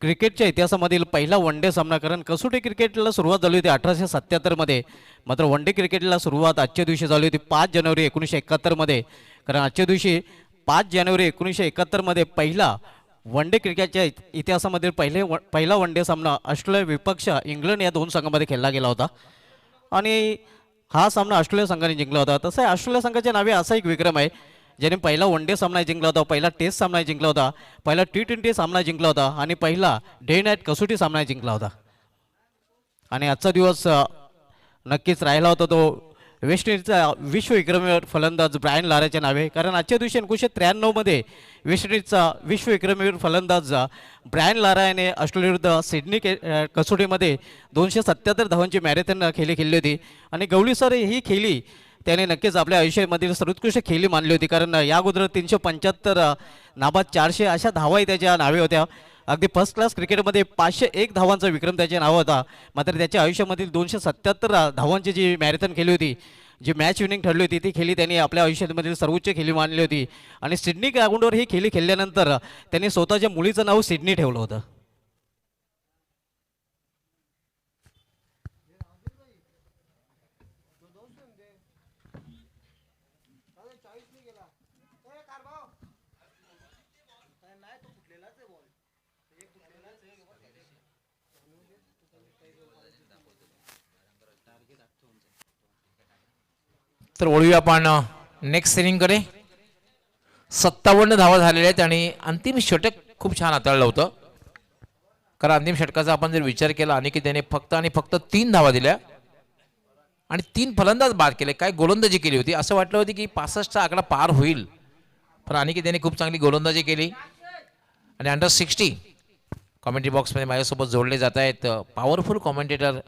क्रिकेटच्या इतिहासामधील पहिला वन डे सामना. कारण कसोटी क्रिकेटला सुरुवात झाली होती 1877 मध्ये, मात्र वन डे क्रिकेटला सुरुवात आजच्या दिवशी झाली होती 5 जानेवारी 1971 मध्ये. कारण आजच्या दिवशी 5 जानेवारी 1971 मध्ये पहिला वन डे क्रिकेटच्या इतिहासामधील पहिला वन डे सामना ऑस्ट्रेलिया विपक्ष इंग्लंड या दोन संघामध्ये खेळला गेला होता आणि हा सामना ऑस्ट्रेलिया संघाने जिंकला होता. तसं ऑस्ट्रेलिया संघाच्या नावे असा एक विक्रम आहे ज्याने पहिला वन डे सामना जिंकला होता, पहिला टेस्ट सामना जिंकला होता, पहिला T20 सामना जिंकला होता आणि पहिला डे नाईट कसोटी सामना जिंकला होता. आणि आजचा दिवस नक्कीच राहिला होता तो वेस्ट इंडिजचा विश्वविक्रमीवर फलंदाज ब्रायन लाराच्या नावे. कारण आजच्या दिवशी 1993 मध्ये वेस्ट इंडिजचा विश्वविक्रमीवर फलंदाज ब्रायन लारा याने ऑस्ट्रेलिया विरुद्ध सिडनी कसोटीमध्ये 277 धावांची मॅरेथॉन खेळली होती आणि गवळी सर ही खेळी त्याने नक्कीच आपल्या आयुष्यामधील सर्वोत्कृष्ट खेळी मानली होती. कारण या अगोदर 375 नाबाद 400 अशा धावाही त्याच्या नावे होत्या. अगदी फर्स्ट क्लास क्रिकेटमध्ये 501 धावांचा विक्रम त्याच्या नाव होता. मात्र त्याच्या आयुष्यामधील 277 धावांची जी मॅरेथॉन खेळली होती, जी मॅच विनिंग ठरली होती, ती खेळी त्यांनी आपल्या आयुष्यामधील सर्वोच्च खेळी मानली होती. आणि सिडनी ग्राउंडवर ही खेळी खेळल्यानंतर त्यांनी स्वतःच्या मुलीचं नाव सिडनी ठेवलं होतं. तर वळूया आपण नेक्स्ट इनिंगकडे. 57 धावा झालेल्या आहेत आणि अंतिम षटक खूप छान हाताळलं होतं. कारण अंतिम षटकाचा आपण जर विचार केला अनिकेत याने फक्त आणि फक्त 3 धावा दिल्या आणि 3 फलंदाज बाद केले. काय गोलंदाजी केली होती, असं वाटलं होती की 65चा आकडा पार होईल, पण अनिकेत याने खूप चांगली गोलंदाजी केली. आणि अंडर 60 कॉमेंट्री बॉक्समध्ये माझ्यासोबत जोडले जात आहेत पॉवरफुल कॉमेंटेटर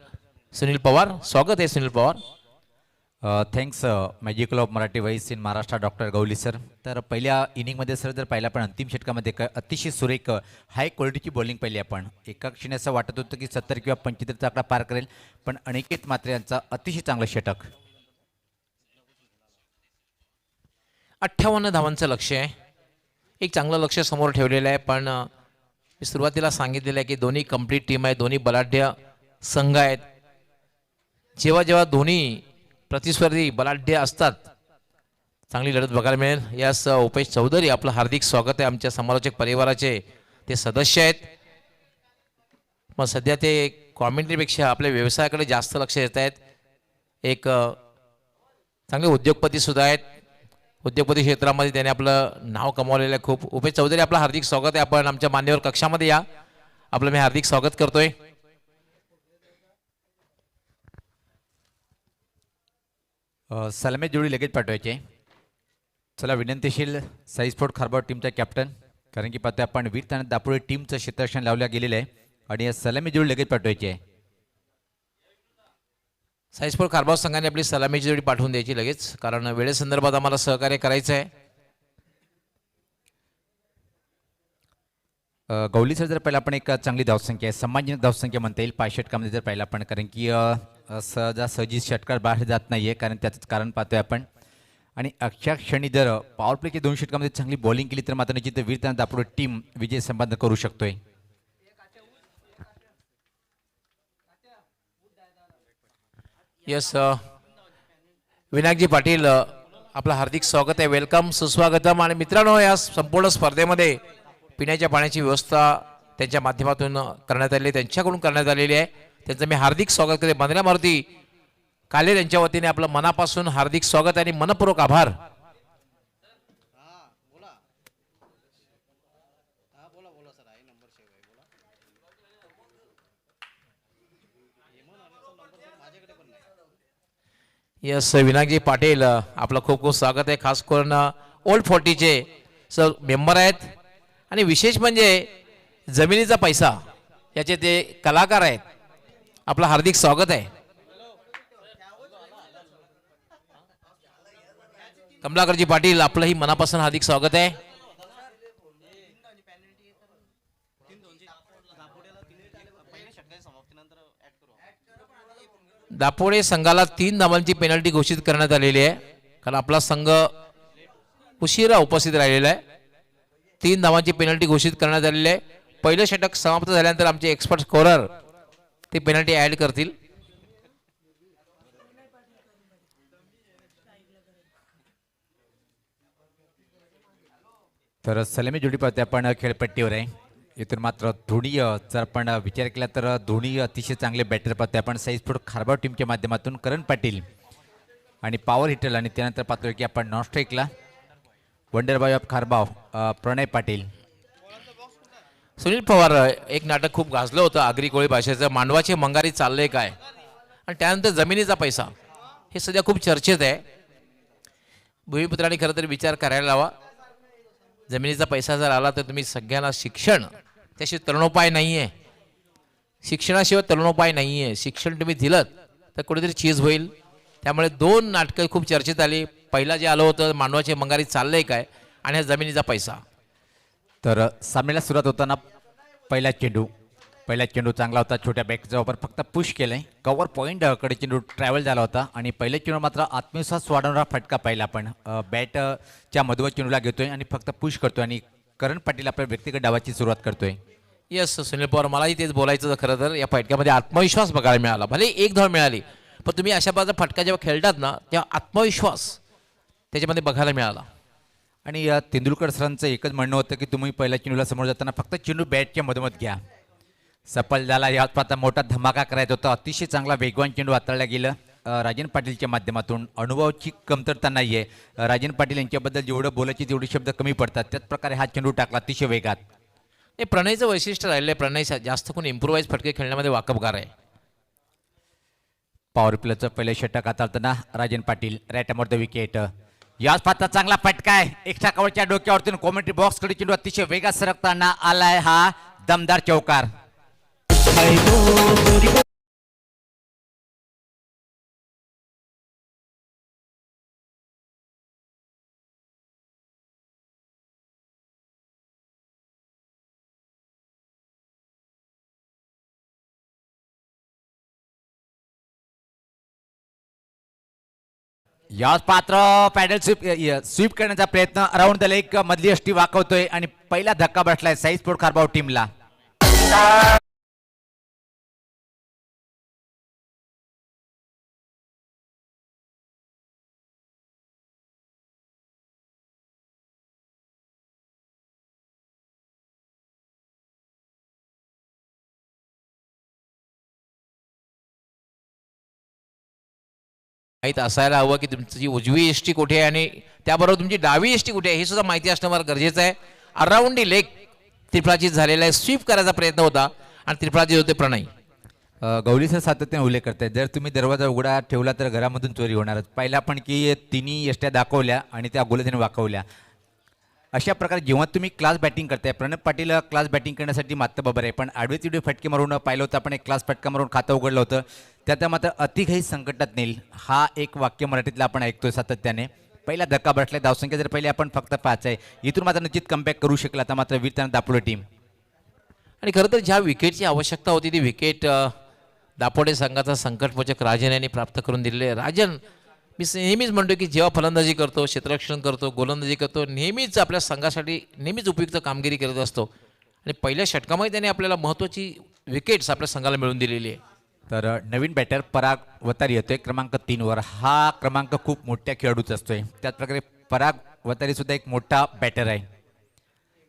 सुनील पवार. स्वागत आहे Sunil Pawar. Thanks magical of Marathi voice in Maharashtra doctor Gawali sir. तर पहिल्या इनिंगमध्ये सर जर पाहिलं आपण अंतिम षटकामध्ये अतिशय सुरेख हाय क्वालिटीची बॉलिंग पाहिली आपण. एका क्षणी असं वाटत होतं की 70 किंवा 75चा आकडा पार करेल, पण अनिकेत मात्र यांचा अतिशय चांगलं षटक. 58 धावांचं लक्ष्य आहे. एक चांगलं लक्ष समोर ठेवलेलं आहे, पण मी सुरुवातीला सांगितलेलं आहे की दोन्ही कंप्लीट टीम आहे, दोन्ही बलाढ्य संघ आहेत. जेव्हा जेव्हा दोन्ही प्रतिस्पर्धी बलाढ्य असतात चांगली लढत बघायला मिळेल. यास उपेश चौधरी आपलं हार्दिक स्वागत आहे. आमच्या समालोचक परिवाराचे ते सदस्य आहेत. मग सध्या ते कॉमेंट्रीपेक्षा आपल्या व्यवसायाकडे जास्त लक्ष देत आहेत. एक चांगले उद्योगपती सुद्धा आहेत. उद्योगपती क्षेत्रामध्ये त्याने आपलं नाव कमावलेलं आहे खूप. उपेश चौधरी आपलं हार्दिक स्वागत आहे. आपण आमच्या मान्यवर कक्षामध्ये या, आपलं मी हार्दिक स्वागत करतोय. सलामी जोडी लगेच पाठवायचे. चला विनंतीशील साई स्पोर्ट खारबाव टीमचा कॅप्टन, कारण की पाहतोय आपण वीर आणि दापोळी टीमचं क्षेत्ररक्षण लावल्या गेलेलं आहे आणि या सलामी जोडी लगेच पाठवायची आहे. साईस्पोर्ट खारबाव संघाने आपली सलामीची जोडी पाठवून द्यायची लगेच, कारण वेळेसंदर्भात आम्हाला सहकार्य करायचं आहे. गवली सर जर पहिला आपण एक चांगली धावसंख्या आहे, सम्मानजनक धावसंख्या म्हणता येईल 5 षटकामध्ये जर पाहिलं आपण, कारण की सहजासहजी षटकार बाहेर जात नाही आहे, कारण त्याचं कारण पाहतोय आपण. आणि अक्षर क्षणी जर पॉवर प्लेच्या 2 षटकामध्ये चांगली बॉलिंग केली तर मात्र निश्चित वीर आणि दापोली टीम विजय संपादन करू शकतोय. यस विनायकजी पाटील आपलं हार्दिक स्वागत आहे. वेलकम, सुस्वागतम. आणि मित्रांनो, या संपूर्ण स्पर्धेमध्ये पिण्याच्या पाण्याची व्यवस्था त्यांच्या माध्यमातून करण्यात आलेली, त्यांच्याकडून करण्यात आलेली आहे. त्यांचं मी हार्दिक स्वागत करते. बंधना मारुती काले यांच्या वतीने आपलं मनापासून हार्दिक स्वागत आणि मनपूर्वक आभार. यस विनायकजी पाटील आपलं खूप खूप स्वागत आहे. खास करून ओल्ड 40चे सर मेंबर आहेत आणि विशेष म्हणजे जमिनीचा पैसा याचे ते कलाकार आहेत. आपलं हार्दिक स्वागत आहे. कमलाकरजी पाटील आपलंही मनापासून हार्दिक स्वागत आहे. दापोडे संघाला 3 धावांची पेनल्टी घोषित करण्यात आलेली आहे, कारण आपला संघ उशिरा उपस्थित राहिलेला आहे. 3 धावांची पेनल्टी घोषित करण्यात आलेली आहे. पहिलं षटक समाप्त झाल्यानंतर आमचे एक्सपर्ट स्कोरर ते पेनल्टी ऍड करतील. तर सलामी जोडी पाहते आपण खेळपट्टीवर आहे. इथून मात्र धोनी जर आपण विचार केला तर धोनी अतिशय चांगले बॅटर पाहतोय आपण साई स्पोर्ट खारबाव टीमच्या माध्यमातून. करण पाटील आणि पॉवर हिटर, आणि त्यानंतर पाहतोय की आपण नॉन स्ट्राईकला वंडर बॉय ऑफ खारबाव प्रणय पाटील. सुनील पवार एक नाटक खूप गाजलं होतं आगरी कोळी भाषेचं, मांडवाचे मंगारी चाललंय काय, आणि त्यानंतर जमिनीचा पैसा, हे सध्या खूप चर्चेत आहे. भूमिपुत्रांनी खरं तर विचार करायला हवा. जमिनीचा पैसा जर आला तर तुम्ही सगळ्यांना शिक्षण, त्याशिवाय तरुणोपाय नाही आहे. शिक्षणाशिवाय तरुणोपाय नाही आहे. शिक्षण तुम्ही दिलं तर कुठेतरी चीज होईल. त्यामुळे 2 नाटकं खूप चर्चेत आली. पहिला जे आलं होतं मांडवाचे मंगारी चाललंय काय, आणि हा जमिनीचा पैसा. तर सामन्याला सुरुवात होताना पहिला चेंडू चांगला होता. छोट्या बॅटचा वापर फक्त पुश केलंय. कव्हर पॉईंट कडे चेंडू ट्रॅव्हल झाला होता आणि पहिल्या चेंडू मात्र आत्मविश्वास वाढवणारा फटका पाहिला आपण. बॅटच्या मधोमध चेंडूला घेतोय आणि फक्त पुश करतोय आणि करण पाटील आपल्या व्यक्तिगत डावाची सुरुवात करतोय. यस सुनील पवार, मलाही तेच बोलायचं होतं. खरं तर या फटक्यामध्ये आत्मविश्वास बघायला मिळाला. भले 1 धाव मिळाली, पण तुम्ही अशा प्रकारचा फटका जेव्हा खेळतात ना, तेव्हा आत्मविश्वास त्याच्यामध्ये बघायला मिळाला. आणि तेंडुलकर सरांचं एकच म्हणणं होतं की तुम्ही पहिल्या चेंडूला समोर जाताना फक्त चेंडू बॅटच्या मधोमध घ्या. सफल झाला. यात आता मोठा धमाका करायचा होता. अतिशय चांगला वेगवान चेंडू हाताळला गेलं राजन पाटीलच्या माध्यमातून अनुभवाची कमतरता नाही आहे. राजन पाटील यांच्याबद्दल जेवढं बोलायचे तेवढे शब्द कमी पडतात. त्याच प्रकारे हा चेंडू टाकला अतिशय वेगात. हे प्रणयचं वैशिष्ट्य राहिलं आहे. प्रणय जास्त करून इम्प्रोवाइज फटके खेळण्यामध्ये वाकबगार आहे. पॉवर प्लेचं पहिले षटक हाताळताना Rajan Patil right arm over the wicket. याच पात्र चांगला फटका आहे. एक्स्ट्रा कव्हरच्या डोक्यावरतून कॉमेंट्री बॉक्सकडे चेंडू अतिशय वेगात सरकताना आलाय हा दमदार चौकार. याच पात्र पॅडल स्वीप करण्याचा प्रयत्न अराउंड द लेग मधली अष्टी वाकवतोय आणि पहिला धक्का बसलाय साई स्पोर्ट खारबाव टीमला. माहीत असायला हवं की तुमची उजवी एसटी कुठे आहे आणि त्याबरोबर तुमची डावी एसटी कुठे आहे हे सुद्धा माहिती असणं फार गरजेचं आहे. अराउंड दी लेग त्रिफळाचीत झालेला आहे. स्वीप करायचा प्रयत्न होता आणि त्रिफळाचीत होते प्रणय. गौली सर सातत्याने उल्लेख करतायत जर तुम्ही दरवाजा उघडा ठेवला तर घरामधून चोरी होणारच. पहिला पण की तिन्ही एष्ट्या दाखवल्या आणि त्या गोलंदाजाने वाकवल्या. अशा प्रकारे जेव्हा तुम्ही क्लास बॅटिंग करताय प्रणब पाटील क्लास बॅटिंग करण्यासाठी मात्र बरोबर आहे पण आडवे तिडवे फटके मारून पाहिलं होतं आपण एक क्लास फटका मारून खातं उघडलं होतं त्यात मात्र अतिघाई संकटात नेईल हा एक वाक्य मराठीतलं आपण ऐकतोय सातत्याने. पहिला धक्का बसलाय. धावसंख्या जर पहिले आपण फक्त 5 आहे इथून मात्र निश्चित कमबॅक करू शकला आता मात्र वीरताना दापोली टीम. आणि खरं तर ज्या विकेटची आवश्यकता होती ती विकेट दापोडे संघाचा संकटमोचक राजन यांनी प्राप्त करून दिलेले. राजन मी नेहमीच म्हणतो की जेव्हा फलंदाजी करतो क्षेत्ररक्षण करतो गोलंदाजी करतो नेहमीच आपल्या संघासाठी नेहमीच उपयुक्त कामगिरी करत असतो आणि पहिल्या षटकामध्ये त्याने आपल्याला महत्त्वाची विकेट्स आपल्या संघाला मिळवून दिलेली आहे. तर नवीन बॅटर पराग वतारी येतोय क्रमांक 3 वर. हा क्रमांक खूप मोठ्या खेळाडूचा असतोय. त्याचप्रकारे पराग वतारी सुद्धा एक मोठा बॅटर आहे.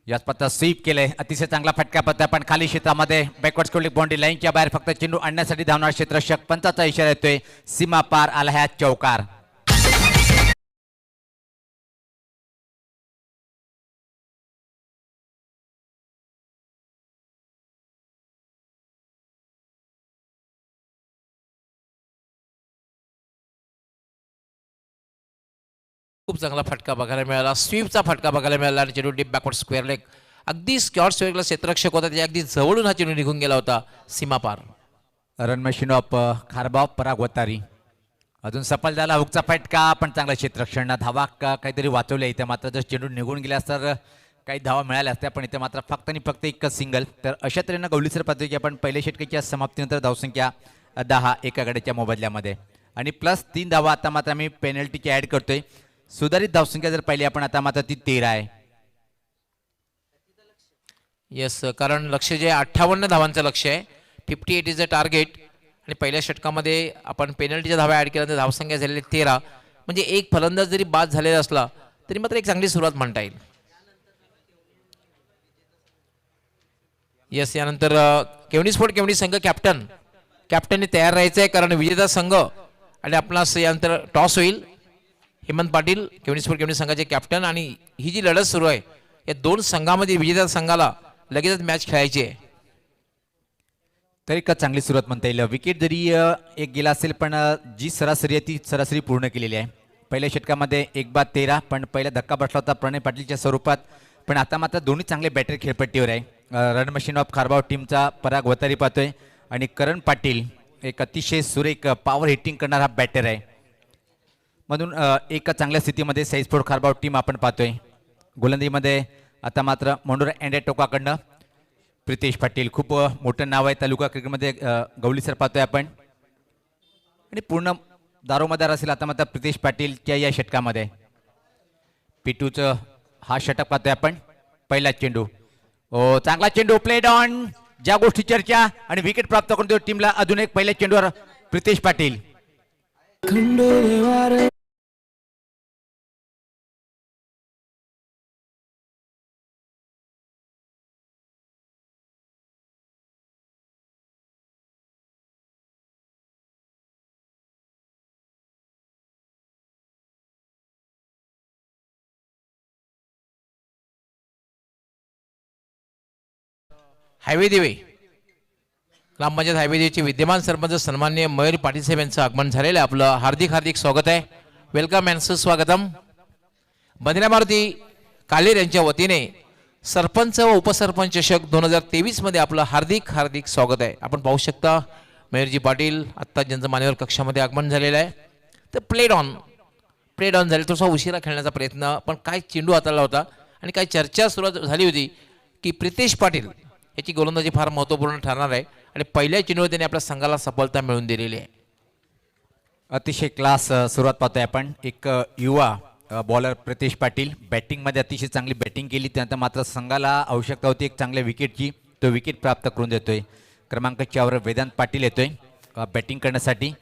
याच पत्ता स्वीप केलंय. अतिशय चांगला फटका पत्ता पण खाली क्षेत्रामध्ये बॅकवर्ड स्कोलिंग बाउंड्री लाईनच्या बाहेर फक्त चेंडू आणण्यासाठी धावणार क्षेत्ररक्षक. पंचाचा इशारा येतोय. सीमा पार आला ह्या चौकार. खूप चांगला फटका बघायला मिळाला. स्वीपचा फटका बघायला मिळाला आणि चेंडू डीप बॅकवर्ड स्क्वेअर लेग अगदी स्क्यॉट स्क्वेअरला क्षेत्ररक्षक होता त्याच्या अगदी जवळून हा चेंडू निघून गेला होता सीमा पार. रन मशीन ऑफ खारबाव पराग वतारी अजून सफल झाला. हुकचा फटका पण चांगला क्षेत्ररक्षण धावा काहीतरी वाचवल्या इथे मात्र जर चेंडू निघून गेल्यास तर काही धावा मिळाल्या असत्या पण इथे मात्र फक्त आणि फक्त एकच सिंगल. तर अशा तऱ्हेनं गवलीसर पाहतोय की आपण पहिल्या षटकाच्या समाप्तीनंतर धावसंख्या 10 एका गड्याच्या मोबदल्यामध्ये आणि प्लस 3 धावा आता मात्र आम्ही पेनल्टीची ॲड करतोय. सुधारित धावसंख्या जर पाहिली आपण आता मात्र ती 13 आहे. येस कारण लक्ष जे 58 धावांचं लक्ष आहे. 58 इज अ टार्गेट आणि पहिल्या षटकामध्ये आपण पेनल्टीच्या धावा ॲड केल्यानंतर धावसंख्या झालेली 13 म्हणजे एक फलंदाज जरी बाद झालेला असला तरी मात्र एक चांगली सुरुवात म्हणता येईल. येस यानंतर केवणी स्पोर्ट केवणी संघ कॅप्टनने तयार राहायचं आहे कारण विजेता संघ आणि आपणास यानंतर टॉस होईल. हेमंत पाटील केवणी स्पोर्ट केवणी संघाचे कॅप्टन आणि ही जी लढत सुरू आहे या दोन संघामध्ये विजेता संघाला लगेचच मॅच खेळायची आहे. तरी का चांगली सुरुवात म्हणता येईल. विकेट जरी एक गेला असेल पण जी सरासरी आहे ती सरासरी पूर्ण केलेली आहे. पहिल्या षटकामध्ये 1-13 पण पहिला धक्का बसला होता प्रणय पाटीलच्या स्वरूपात पण आता मात्र दोन्ही चांगले बॅटर खेळपट्टीवर आहे. रन मशीन ऑफ खारबाव टीमचा पराग वतारी पाहतोय आणि करण पाटील एक अतिशय सुरेख पॉवर हिटिंग करणारा बॅटर आहे म्हणून एका चांगल्या स्थितीमध्ये साईस्पोर्ट खारबाव टीम आपण पाहतोय. गोलंदाजीमध्ये आता मात्र मोंडोरा अँड टोकाकडनं प्रितेश पाटील खूप मोठं नाव आहे तालुका क्रिकेटमध्ये. गवलीसर पाहतोय आपण आणि पूर्ण दारोमदार असेल आता मात्र प्रितेश पाटीलच्या या षटकामध्ये. पिटूचं हा षटक पाहतोय आपण. पहिला चेंडू चांगला चेंडू प्लेड ऑन ज्या गोष्टी चर्चा आणि विकेट प्राप्त करून देऊ टीमला. अजून एक पहिल्या चेंडूवर प्रितेश पाटील. हायवे दिवे ग्रामपंचायत हायवे देवीचे विद्यमान सरपंच सन्माननीय मयूर पाटील साहेब यांचं आगमन झालेलं आहे. आपलं हार्दिक हार्दिक स्वागत आहे. वेलकम अँड सुस्वागतम. बंधना मारुती कालेर यांच्या वतीने सरपंच व उपसरपंच चषक 2023 मध्ये आपलं हार्दिक हार्दिक स्वागत आहे. आपण पाहू शकता मयूरजी पाटील आत्ता ज्यांचं मान्यवर कक्षामध्ये आगमन झालेलं आहे. तर प्लेड ऑन झाले. थोडासा उशिरा खेळण्याचा प्रयत्न, पण काय चेंडू हाताळला होता आणि काय चर्चा सुरू झाली होती की प्रितेश पाटील याची गोलंदाजी फार महत्त्वपूर्ण ठरणार आहे आणि पहिल्या चेंडूवर त्यांनी आपल्या संघाला सफलता मिळवून दिलेली आहे. अतिशय क्लास सुरुवात पाहतोय आपण. एक युवा बॉलर प्रितेश पाटील बॅटिंगमध्ये अतिशय चांगली बॅटिंग केली, त्यानंतर मात्र संघाला आवश्यकता होती एक चांगल्या विकेटची. तो विकेट प्राप्त करून देतोय. क्रमांक 4 वेदांत पाटील येतोय बॅटिंग करण्यासाठी.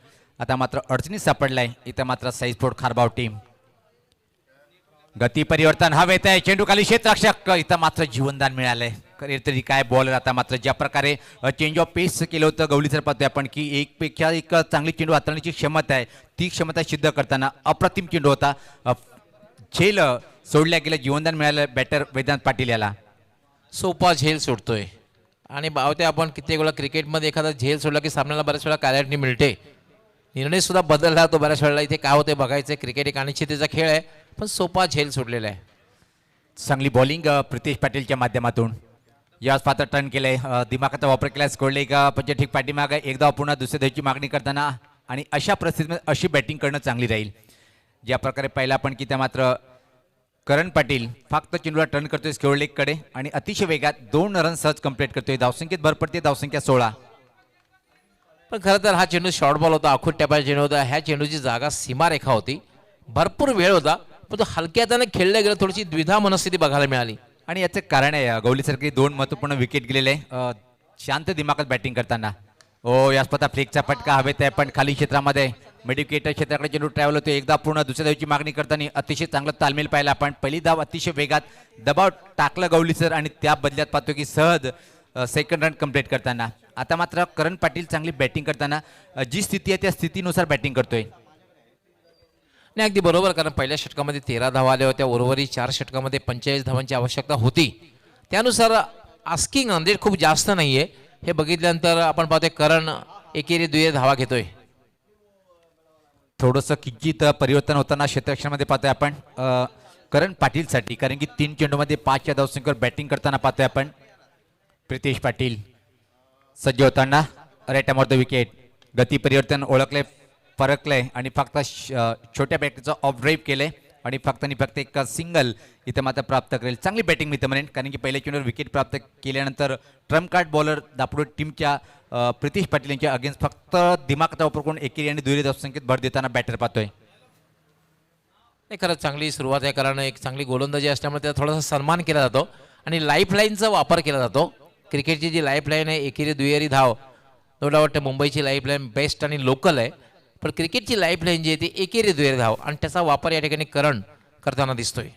आता मात्र अडचणीत सापडलाय इथं मात्र साईस्पोर्ट खारबाव टीम. गती परिवर्तन हवेत आहे. चेंडू खाली क्षेत्ररक्षक, इथं मात्र जीवनदान मिळालंय. तरी काय बॉलर आता मात्र ज्या प्रकारे चेंज ऑफ पेस केलं होतं गवळीसर पाहतोय आपण की एकपेक्षा एक चांगली चेंडू हाताळण्याची क्षमता आहे. ती क्षमता सिद्ध करताना अप्रतिम चेंडू होता. झेल सोडल्या गेलं, जीवनदान मिळालं बॅटर वेदांत पाटील याला. सोपा झेल सोडतोय आणि बावते आपण कित्येक वेळा क्रिकेटमध्ये एखादा झेल सोडला की सामन्याला बऱ्याच वेळा कार्याटणी मिळते. निर्णय सुद्धा बदलला तो बऱ्याच वेळेला. इथे काय होते बघायचं. क्रिकेट एक अनिश्चिततेचा खेळ आहे, पण सोपा झेल सोडलेला आहे. चांगली बॉलिंग प्रितेश पाटीलच्या माध्यमातून. याच पात्र टर्न केलंय. दिमागाचा वापर केल्यास कोडले का पंचठीक पाठीमाग एकदा पुन्हा दुसऱ्या धावची मागणी करताना आणि अशा परिस्थितीमध्ये अशी बॅटिंग करणं चांगली राहील. ज्या प्रकारे पाहिला आपण की त्या मात्र करण पाटील फक्त चेंडूला टर्न करतोय स्क्वेअर लेगकडे आणि अतिशय वेगात 2 रन सहज कंप्लीट करतोय. धावसंख्येत भर पडते, धावसंख्या 16. पण खरं तर हा चेंडू शॉर्ट बॉल होता, आखूट टप्प्याचा चेंडू होता. ह्या चेंडूची जागा सीमारेखा होती. भरपूर वेळ होता, पण तो हलक्या हाताने खेळल्या गेलं. थोडीशी द्विधा मनस्थिती बघायला मिळाली आणि याचं कारण आहे गवलीसारखी 2 महत्त्वपूर्ण विकेट गेलेले शांत दिमागात बॅटिंग करताना. यास्पता फ्लिकचा फटका हवेत आहे, पण खाली क्षेत्रामध्ये मिडविकेट क्षेत्राकडे चेंडू ट्रॅव्हल होतो. एकदा पूर्ण दुसऱ्या धावची मागणी करताना अतिशय चांगला तालमेल पाहिला आपण. पहिली धाव अतिशय वेगात दबाव टाकला गवलीसर आणि त्या बदल्यात पाहतो की सहज सेकंड रन कंप्लीट करताना. आता मात्र करण पाटील चांगली बॅटिंग करताना जी स्थिती आहे त्या स्थितीनुसार बॅटिंग करतोय. नाही अगदी बरोबर, कारण पहिल्या षटकामध्ये 13 धावा आल्या होत्या. उर्वरित 4 षटकामध्ये 45 धावांची आवश्यकता होती. त्यानुसार आस्किंग रन खूप जास्त नाहीये. हे बघितल्यानंतर आपण पाहतोय करण एकेरी 2 धावा घेतोय. थोडंसं किंचित परिवर्तन होताना क्षेत्ररक्षणामध्ये पाहतोय आपण करण पाटीलसाठी, कारण की 3 चेंडूमध्ये 5 या धावसंख्येवर बॅटिंग करताना पाहतोय आपण प्रितेश पाटील सज्ज होताना. Right arm over the wicket. गती परिवर्तन ओळखले, फरकलंय आणि फक्त छोट्या बॅटचं ऑफ ड्राईव्ह केलंय आणि फक्त एक सिंगल इथं मात्र प्राप्त करेल. चांगली बॅटिंग मी तर म्हणेन, कारण की पहिल्या चेंडूवर विकेट प्राप्त केल्यानंतर ट्रम्प कार्ड बॉलर दापोडे टीमच्या प्रितेश पाटील यांच्या अगेन्स्ट फक्त दिमागाचा वापर करून एकेरी आणि दुहेरी धावसंख्येत भर देताना बॅटर पाहतोय. नाही खरंच चांगली सुरुवात आहे, कारण एक चांगली गोलंदाजी असल्यामुळे त्याचा थोडासा सन्मान केला जातो आणि लाईफलाईनचा वापर केला जातो. क्रिकेटची जी लाईफलाईन आहे एकेरी दुहेरी धाव, नो डाऊट मुंबईची लाईफलाईन बेस्ट आणि लोकल आहे, पण क्रिकेटची लाईफलाईन जी आहे ती एकेरी दुहेरी धाव आणि त्याचा वापर या ठिकाणी करण करताना दिसतोय.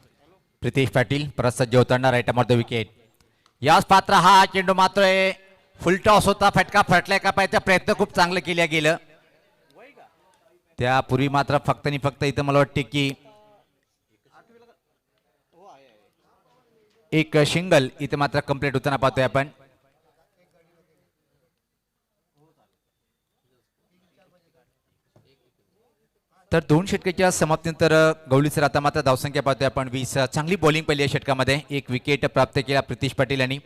प्रितेश पाटील परत सज्ज होताना राईट अमोर द विकेट. याच पात्र हा चेंडू मात्र फुल टॉस होता. फटका फटलाय का पाहिजे प्रयत्न खूप चांगलं केल्या गेलं. त्यापूर्वी मात्र फक्त इथं मला वाटते की एक सिंगल इथं मात्र कंप्लीट होताना पाहतोय आपण. तर 2 षटकाच्या समाप्तीनंतर गवळीसर आता मात्र धावसंख्या पाहतोय आपण 20. चांगली बॉलिंग पहिली या षटकामध्ये. एक विकेट प्राप्त केला प्रितेश पाटील यांनी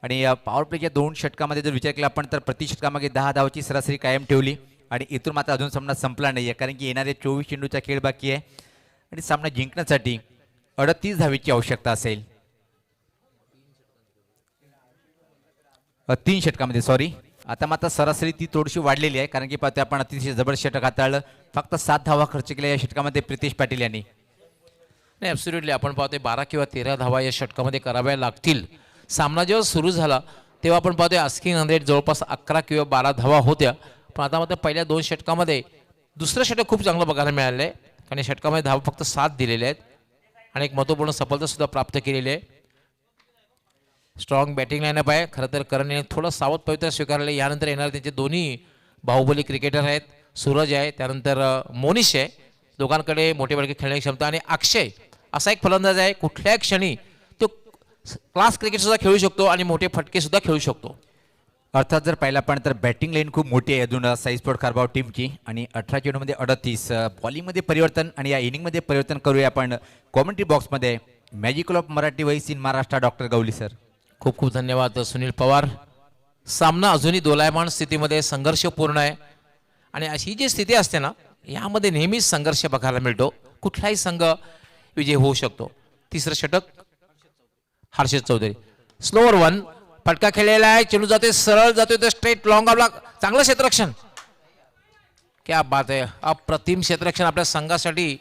आणि पॉवर प्लेच्या 2 षटकामध्ये जर विचार केला आपण तर प्रति षटकामागे 10 धावाची सरासरी कायम ठेवली आणि इथून मात्र अजून सामना संपला नाही आहे, कारण की येणारे 24 चेंडूचा खेळ बाकी आहे आणि सामना जिंकण्यासाठी 38 धावेची आवश्यकता असेल. 3 षटकामध्ये सॉरी. आता मात्र सरासरी ती थोडीशी वाढलेली आहे, कारण की पाहतोय आपण अतिशय जबरदस्त षटक हाताळलं. फक्त 7 धावा खर्च केल्या या षटकामध्ये प्रितेश पाटील यांनी. नाही ॲब्सोल्युटली आपण पाहतोय 12 किंवा 13 धावा या षटकामध्ये कराव्या लागतील. सामना जेव्हा सुरू झाला तेव्हा आपण पाहतोय आस्किंग रन रेट जवळपास 11 किंवा 12 धावा होत्या, पण आता मात्र पहिल्या 2 षटकामध्ये दुसरं षटक खूप चांगलं बघायला मिळालं आहे, कारण या षटकामध्ये धावा फक्त 7 दिलेले आहेत आणि एक महत्त्वपूर्ण सफलता सुद्धा प्राप्त केलेली आहे. स्ट्रॉंग बॅटिंग लाईनअप आहे. खरं तर करण याने थोडं सावध पवित्र स्वीकारले. यानंतर येणारे त्यांचे दोन्ही बाहुबली क्रिकेटर आहेत, सूरज आहे त्यानंतर मोनिश आहे. दोघांकडे मोठे बळके खेळण्याची क्षमता आणि अक्षय असा एक फलंदाज आहे कुठल्याही क्षणी तो क्लास क्रिकेट सुद्धा खेळू शकतो आणि मोठे फटके सुद्धा खेळू शकतो. अर्थात जर पाहिला पण तर बॅटिंग लाईन खूप मोठी आहे अजून साई स्पोर्ट खारबाव टीमची आणि 18 चेंडूमध्ये 38. बॉलिंगमध्ये परिवर्तन आणि या इनिंगमध्ये परिवर्तन करूया आपण कॉमेंट्री बॉक्समध्ये. Magical of Marathi voice in Maharashtra doctor Gawali sir. खूप खूप धन्यवाद सुनील पवार. सामना अजूनही दोलायमान स्थितीमध्ये संघर्षपूर्ण आहे आणि अशी जी स्थिती असते ना यामध्ये नेहमीच संघर्ष बघायला मिळतो. कुठलाही संघ विजय होऊ शकतो. तिसरं षटक हर्षद चौधरी. स्लोअर 1 फटका खेळलेला आहे. चेंडू जाते सरळ जातोय तर स्ट्रेट लॉंग ऑफला चांगलं क्षेत्ररक्षण. क्या बात आहे. अप्रतिम क्षेत्ररक्षण आपल्या संघासाठी.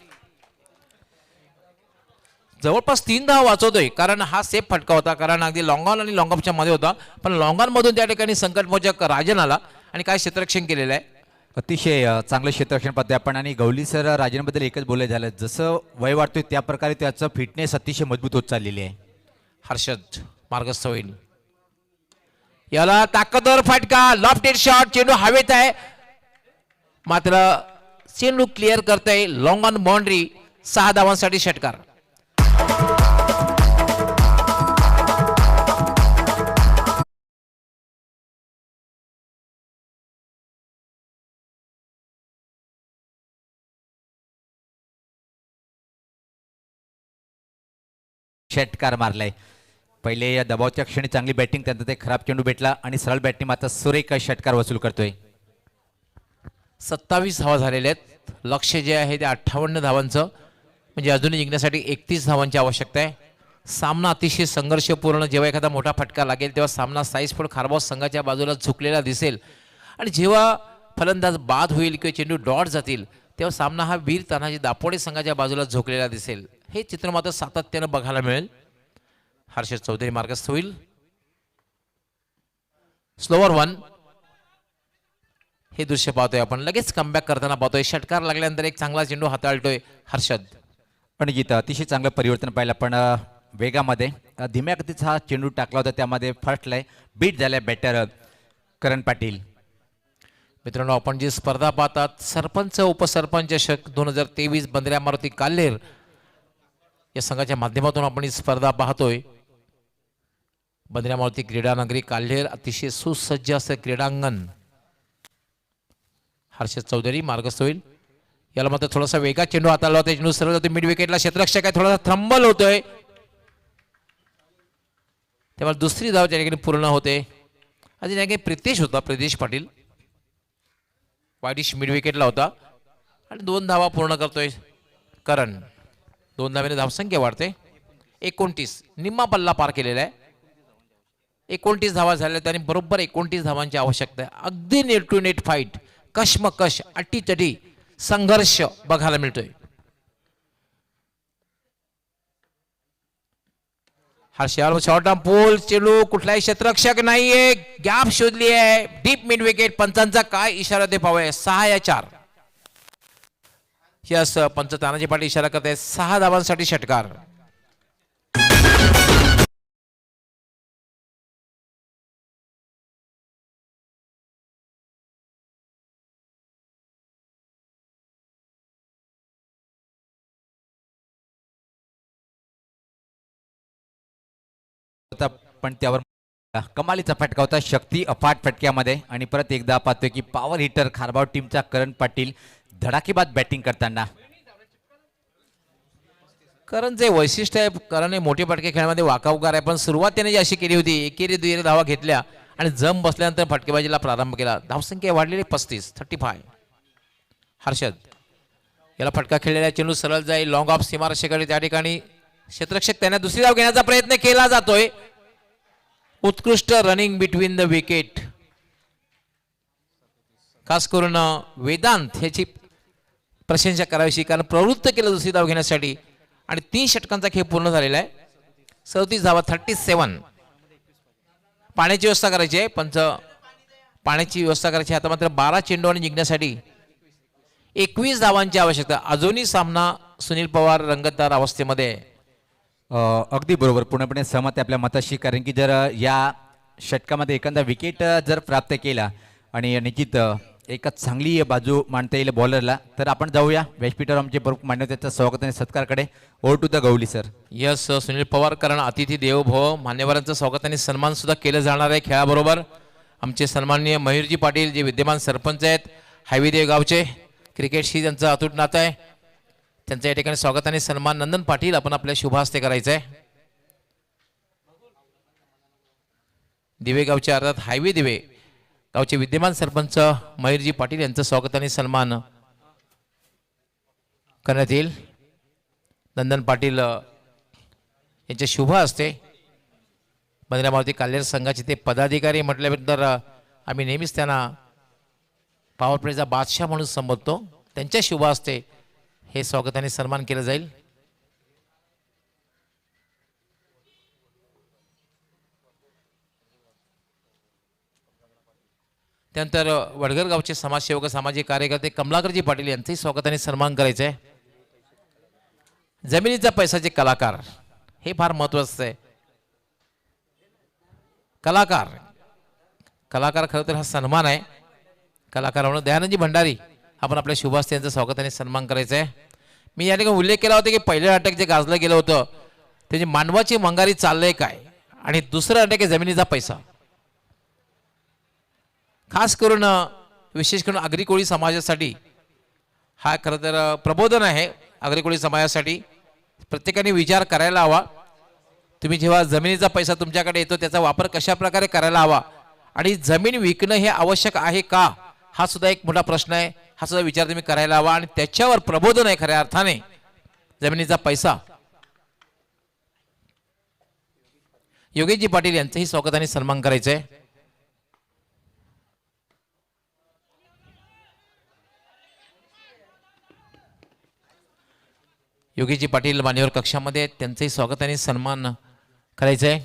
जवळपास 3 धावा वाचवतोय कारण हा सेफ फटका होता कारण अगदी लॉंग ऑन आणि लॉंग ऑफच्या मध्ये होता पण लॉंग ऑन मधून त्या ठिकाणी संकटमोचक राजन आला आणि काय क्षेत्ररक्षण केलेलं आहे. अतिशय चांगलं क्षेत्ररक्षण पाहतोय आपण आणि गवली सर राजनबद्दल एकच बोलायचं झालं जसं वय वाढतोय त्या प्रकारे त्याचं फिटनेस अतिशय मजबूत होत चाललेली आहे. हर्षद मार्गस्थ होईल. याला ताकदवर फटका लॉफ्टेड शॉट. चेंडू हवेत आहे मात्र चेंडू क्लिअर करतोय लॉंग ऑन बाउंड्री. 6 धावांसाठी षटकार. षटकार मारलाय. पहिले या दबावच्या क्षणी चांगली बॅटिंग त्यानंतर ते खराब चेंडू भेटला आणि सरळ बॅटिंग मात्र सुरेख षटकार वसूल करतोय. 27 धावा झालेल्या आहेत. लक्ष जे आहे ते 58 धावांचं म्हणजे अजूनही जिंकण्यासाठी 31 धावांची आवश्यकता आहे. सामना अतिशय संघर्षपूर्ण. जेव्हा एखादा मोठा फटका लागेल तेव्हा सामना साई स्पोर्ट खारबाव संघाच्या बाजूला झुकलेला दिसेल आणि जेव्हा फलंदाज बाद होईल किंवा चेंडू डॉट जातील तेव्हा सामना हा वीर तानाजी दापोडे संघाच्या बाजूला झुकलेला दिसेल. हे चित्र मात्र सातत्यानं बघायला मिळेल. हर्षद चौधरी मार्गस्थ होईल. स्लोअर 1 हे दृश्य पाहतोय आपण. लगेच कमबॅक करताना पाहतोय. षटकार लागल्यानंतर एक चांगला चेंडू हाताळतोय हर्षद. पण गीता अतिशय चांगलं परिवर्तन पाहिलं पण वेगामध्ये धीम्या गतीचा हा चेंडू टाकला होता त्यामध्ये फर्स्टलाय बीट झालाय बॅटर करण पाटील. मित्रांनो आपण जी स्पर्धा पाहतात सरपंच उपसरपंच चषक 2023 बंदऱ्या मारुती काल्हेर या संघाच्या माध्यमातून आपण ही स्पर्धा पाहतोय. बंदऱ्या मारुती क्रीडा नगरी काल्हेर अतिशय सुसज्ज असं क्रीडांगण. हर्षद चौधरी मार्गस्थ होईल. याला मात्र थोडासा वेगात चेंडू हाताळला होता. चेंडू सरळ जातो मिड विकेटला. क्षेत्ररक्षक आहे थोडासा थ्रंबल होतोय तेव्हा दुसरी धाव त्या ठिकाणी पूर्ण होते. अजून या प्रितेश होता प्रितेश पाटील वाईडिश मिड विकेटला होता आणि 2 धावा पूर्ण करतोय करण. 2 धावेने धावसंख्या वाढते. 29 निम्मा पल्ला पार केलेला आहे. 29 धावा झाल्या आणि बरोबर 29 धावांची आवश्यकता आहे. अगदी नेट टू नेट फाईट कशमकश अटीतटी संघर्ष बघायला मिळतोय. Harshad short on pole. चेंडू कुठलाही क्षेत्ररक्षक नाहीये. गॅप शोधली आहे डीप मिड विकेट. पंचांचा काय इशारा ते पाहूया. 6 या 4 यस पंच तानाजी पाटील इशारा करत आहेत. 6 धावांसाठी षटकार. पण त्यावर कमालीचा फटका होता. शक्ती अफाट फटक्यामध्ये आणि परत एकदा पाहतोय की पॉवर हिटर खारबाव टीमचा करण पाटील धडाकेबाद बॅटिंग करताना. करणचे वैशिष्ट्य आहे करण हे मोठे फटके खेळण्यामध्ये वाकावकार आहे पण सुरुवात त्याने जी अशी केली होती एकेरी दुहेरी धावा घेतल्या आणि जम बसल्यानंतर फटकेबाजीला प्रारंभ केला. धावसंख्या वाढलेली 35. हर्षद याला फटका खेळलेला चेंडू सरळ जाईल लॉंग ऑफ सीमारक्षेकडे. त्या ठिकाणी क्षेत्ररक्षक त्यांना दुसरी धाव घेण्याचा प्रयत्न केला जातोय. उत्कृष्ट रनिंग बिटवीन द विकेट. खास करून वेदांत ह्याची प्रशंसा करावीशी कारण प्रवृत्त केलं दुसरी धाव घेण्यासाठी आणि 3 षटकांचा खेळ पूर्ण झालेला आहे. 37 धावा 37. पाण्याची व्यवस्था करायची आहे पंच. पाण्याची व्यवस्था करायची आता मात्र 12 चेंडू आणि जिंकण्यासाठी 21 धावांची आवश्यकता. अजूनही सामना सुनील पवार रंगतदार अवस्थेमध्ये. अगदी बरोबर पूर्णपणे सहमत आहे आपल्या मताशी कारण की जर या षटकामध्ये एखादा विकेट जर प्राप्त केला आणि निश्चित एक चांगली बाजू मांडता येईल बॉलरला. तर आपण जाऊया व्यासपीठावर आमचे प्रमुख मान्यतेचा स्वागत आणि सत्कारकडे. Over to the Gawali sir. Yes Sunil Pawar, कारण अतिथी देवभव मान्यवरांचं स्वागत आणि सन्मान सुद्धा केलं जाणार आहे खेळाबरोबर. आमचे सन्माननीय मयूरजी पाटील जे विद्यमान सरपंच आहेत हायवेदेव गावचे, क्रिकेटशी त्यांचं अतूट नातं आहे, त्यांचं या ठिकाणी स्वागत आणि सन्मान. नंदन पाटील आपण आपल्या शुभहस्ते करायचं आहे. दिवे गावचे अर्थात हायवे दिवे गावचे विद्यमान सरपंच मयूरजी पाटील यांचं स्वागत आणि सन्मान करण्यात येईल. नंदन पाटील यांच्या शुभ हस्ते बंदरा मारुती काल्हेर संघाचे ते पदाधिकारी म्हटल्यानंतर आम्ही नेहमीच त्यांना पॉवर प्लेचा बादशाह म्हणून संबोधतो. त्यांच्या शुभ हस्ते हे स्वागत आणि सन्मान केलं जाईल. त्यानंतर वडगर गावचे समाजसेवक सामाजिक कार्यकर्ते कमलाकरजी पाटील यांचंही स्वागत आणि सन्मान करायचं आहे. जमिनीचा पैसाचे कलाकार हे फार महत्वाचं आहे. कलाकार कलाकार खरं तर हा सन्मान आहे. कलाकार म्हणून दयानंदजी भंडारी आपण आपल्या शुभहस्ते यांचं स्वागत आणि सन्मान करायचं आहे. मी या ठिकाणी उल्लेख केला होता की पहिलं नाटक जे गाजलं गेलं होतं त्याची मानवाची मंगारी चाललंय काय, आणि दुसरं नाटक आहे जमिनीचा पैसा. खास करून विशेष करून आगरी कोळी समाजासाठी हा खरं तर प्रबोधन आहे. आगरी कोळी समाजासाठी प्रत्येकाने विचार करायला हवा. तुम्ही जेव्हा जमिनीचा पैसा तुमच्याकडे येतो त्याचा वापर कशा प्रकारे करायला हवा, आणि जमीन विकणं हे आवश्यक आहे का, हा सुद्धा एक मोठा प्रश्न आहे. हा सुद्धा विचार तुम्ही करायला हवा, आणि त्याच्यावर प्रबोधन आहे खऱ्या अर्थाने जमिनीचा पैसा. योगेशजी पाटील यांचंही स्वागत आणि सन्मान करायचं आहे. योगीजी पाटील मान्यवर कक्षामध्ये त्यांचंही स्वागत आणि सन्मान करायचं आहे.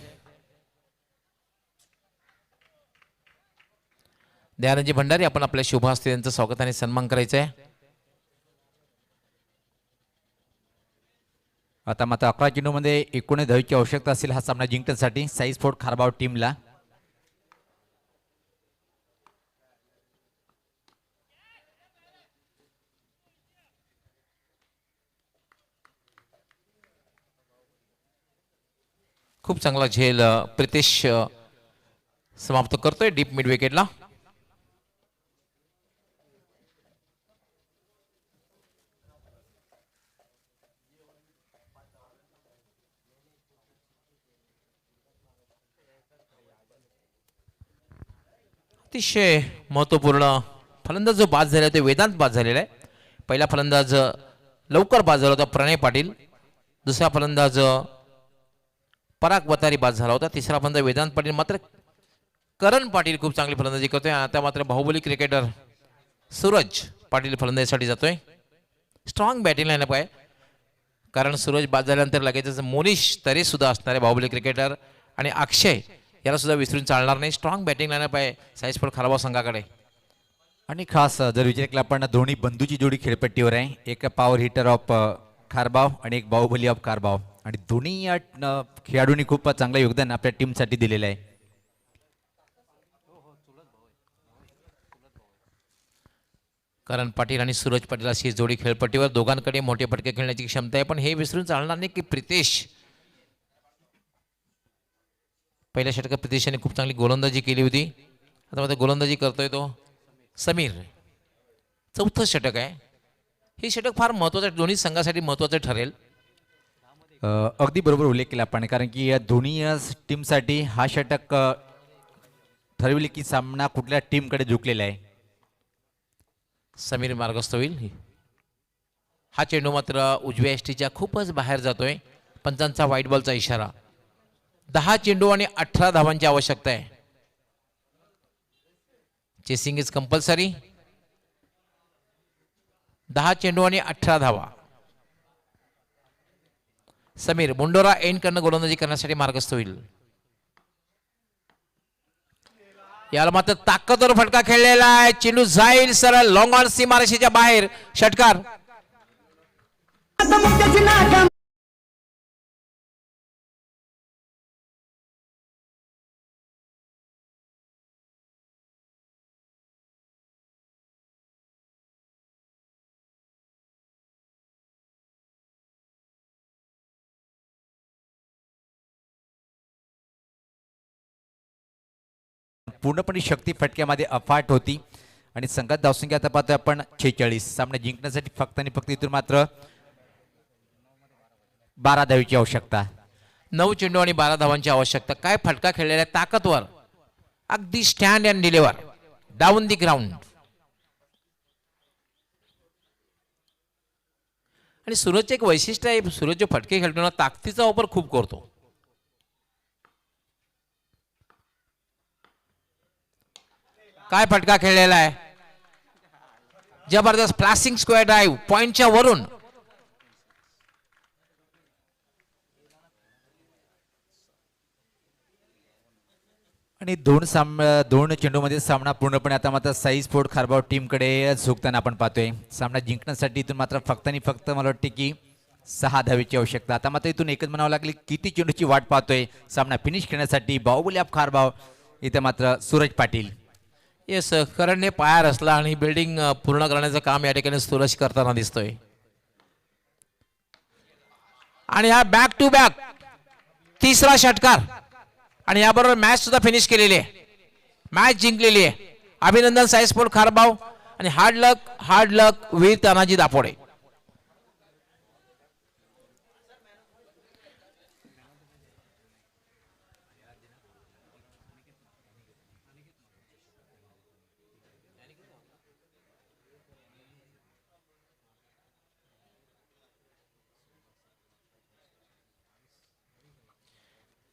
दयानंदजी भंडारी आपण आपल्या शुभ हस्ते यांचं स्वागत आणि सन्मान करायचं आहे. आता मात्र 11 चेंडूमध्ये 19 धावेची आवश्यकता असेल हा सामना जिंकण्यासाठी साई स्पोर्ट खारबाव टीमला. खूप चांगला झेल प्रितेश समाप्त करतोय डीप मिड विकेटला. अतिशय महत्वपूर्ण फलंदाज जो बाद झाला तो वेदांत बाद झालेला आहे. पहिला फलंदाज लवकर बाद झाला होता प्रणय पाटील, दुसरा फलंदाज पराग वतारी बाद झाला होता, तिसरा फलंदाज वेदांत पाटील. मात्र करण पाटील खूप चांगली फलंदाजी करतोय. आता मात्र बाहुबली क्रिकेटर सूरज पाटील फलंदाजीसाठी जातोय. स्ट्रॉंग बॅटिंग लाईनअप आहे, कारण सूरज बाद झाल्यानंतर लगेचच मोनिश तरे सुद्धा असणार आहे बाहुबली क्रिकेटर, आणि अक्षय याला सुद्धा विसरून चालणार नाही. स्ट्रॉंग बॅटिंग लाईनअप आहे साई स्पोर्ट खारबाव संघाकडे. आणि खास जर विचार केला आपण दोन्ही बंधूची जोडी खेळपट्टीवर आहे. एक पॉवर हिटर ऑफ खारबाव आणि एक बाहुबली ऑफ खारबाव, आणि दोन्ही या खेळाडूंनी खूप चांगलं योगदान आपल्या टीमसाठी दिलेलं आहे. करण पाटील आणि सूरज पाटील अशी जोडी खेळपट्टीवर, दोघांकडे मोठे फटके खेळण्याची क्षमता आहे. पण हे विसरून चालणार नाही की प्रितेश, पहिल्या षटकात प्रितेशाने खूप चांगली गोलंदाजी केली होती. आता मात्र गोलंदाजी करतोय तो समीर. चौथं षटक आहे. हे षटक फार महत्वाचं, दोन्ही संघासाठी महत्वाचं ठरेल. अगदी बरोबर उल्लेख केला आपण, कारण की या दोन्ही टीमसाठी हा षटक ठरविले की सामना कुठल्या टीमकडे झुकलेला आहे. समीर मार्गस्थ होईल. हा चेंडू मात्र उजव्या एसटीच्या खूपच बाहेर जातोय. पंचांचा व्हाईट बॉलचा इशारा. 10 चेंडू आणि 18 धावांची आवश्यकता आहे. Chasing is compulsory. 10 चेंडू आणि 18 धावा. समीर मुंडोरा एंड करणं गोलंदाजी करण्यासाठी मार्गस्थ होईल. याला मात्र ताकदवर फटका खेळलेला आहे. चेंडू जाईल सरळ लॉंग ऑन सीमारेषेच्या बाहेर. षटकार. पूर्णपणे शक्ती फटक्यामध्ये अफाट होती आणि संघात धावसंख्या आता पाहतोय आपण 46. सामना जिंकण्यासाठी फक्त आणि फक्त इथून मात्र 12 धावेची आवश्यकता. 9 चेंडू आणि 12 धावांची आवश्यकता. काय फटका खेळलेला आहे, ताकदवर, अगदी stand and deliver down the ground. आणि सूरजचे एक वैशिष्ट्य आहे, सूरज जो फटके खेळताना ताकदीचा वापर खूप करतो. काय फटका खेळलेला आहे, जबरदस्त फ्लॅशिंग स्क्वेअर ड्राईव्ह पॉइंटच्या वरून. आणि दोन चेंडूमध्ये सामना पूर्णपणे आता मात्र साई स्पोर्ट खारबाव टीमकडे झुकताना आपण पाहतोय. सामना जिंकण्यासाठी इथून मात्र फक्त आणि फक्त मला वाटते की 6 धावेची आवश्यकता. आता मात्र इथून एकच म्हणावं लागली, किती चेंडूची वाट पाहतोय सामना फिनिश करण्यासाठी बाहुबली ऑफ खारबाव. इथे मात्र सूरज पाटील. येस, करणने पाया रचला आणि बिल्डिंग पूर्ण करण्याचं काम या ठिकाणी सूरज करताना दिसतोय. आणि हा बॅक टू बॅक तिसरा षटकार आणि याबरोबर मॅच सुद्धा फिनिश केलेली आहे, मॅच जिंकलेली आहे. अभिनंदन साई स्पोर्ट खारबाव आणि हार्ड लक वीर तानाजी दापोडे.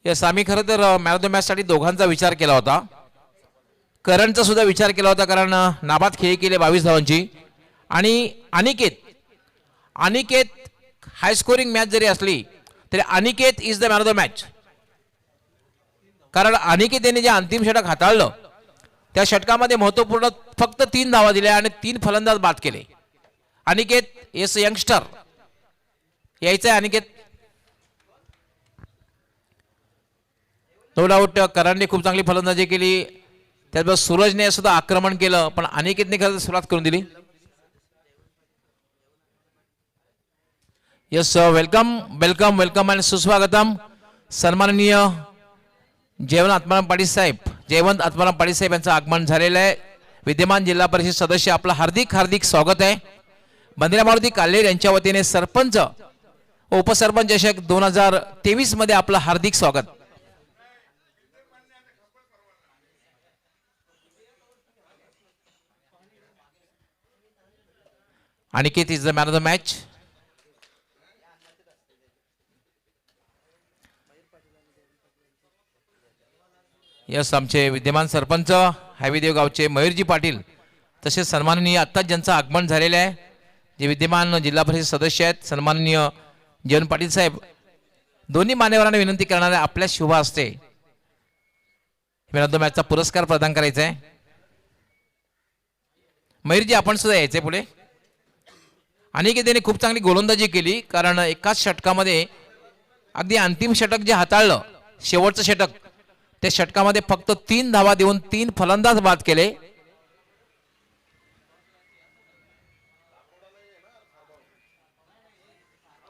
येस, आम्ही खरं तर मॅन ऑफ द मॅच साठी दोघांचा विचार केला होता. करणचा सुद्धा विचार केला होता, कारण नाबाद खेळी केली 22 धावांची. आणि अनिकेत हाय स्कोरिंग मॅच जरी असली तरी Aniket is the man of the match. कारण अनिकेत यांनी जे अंतिम षटक हाताळलं त्या षटकामध्ये महत्वपूर्ण फक्त 3 धावा दिल्या आणि 3 फलंदाज बाद केले. अनिकेत येस यंगस्टर यायचं आहे. अनिकेत नो डाऊट करणने खूप चांगली फलंदाजी केली, त्याचबरोबर सूरजने सुद्धा आक्रमण केलं, पण अनिकेतने खरं सुरुवात करून दिली. यस, वेलकम वेलकम वेलकम आणि सुस्वागतम. सन्माननीय जयवंत आत्माराम पाटील साहेब यांचं आगमन झालेलं आहे. विद्यमान जिल्हा परिषद सदस्य आपलं हार्दिक हार्दिक स्वागत आहे. बंदिरा मारुती काल्हेर यांच्या वतीने सरपंच उपसरपंच चषक 2023 मध्ये आपलं हार्दिक स्वागत. Aniket is the man of the match. Yes, आमचे विद्यमान सरपंच हॅवीदेव गावचे मयूरजी पाटील, तसेच सन्माननीय आत्ताच ज्यांचं आगमन झालेलं आहे जे विद्यमान जिल्हा परिषद सदस्य आहेत सन्माननीय जयवंत पाटील साहेब, दोन्ही मान्यवरांना विनंती करणारे आपल्या शुभ हस्ते मॅन ऑफ द मॅचचा पुरस्कार प्रदान करायचा आहे. मयूरजी आपण सुद्धा यायचे पुढे. अनिकेत यांनी खूप चांगली गोलंदाजी केली, कारण एकाच षटकामध्ये अगदी अंतिम षटक जे हाताळलं, शेवटचं षटक, त्या षटकामध्ये फक्त 3 धावा देऊन 3 फलंदाज बाद केले.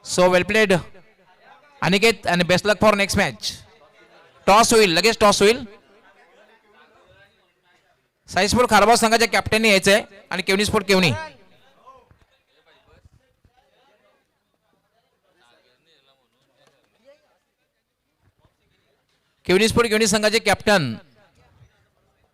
सो वेल प्लेड अनिकेत आणि best luck for next match. Toss होईल, लगेच टॉस होईल. साई स्पोर्ट खारबाव संघाच्या कॅप्टनने यायचंय आणि केवनी स्पोर्ट केवनी. केवनी स्पोर्ट केवनी संघाचे कॅप्टन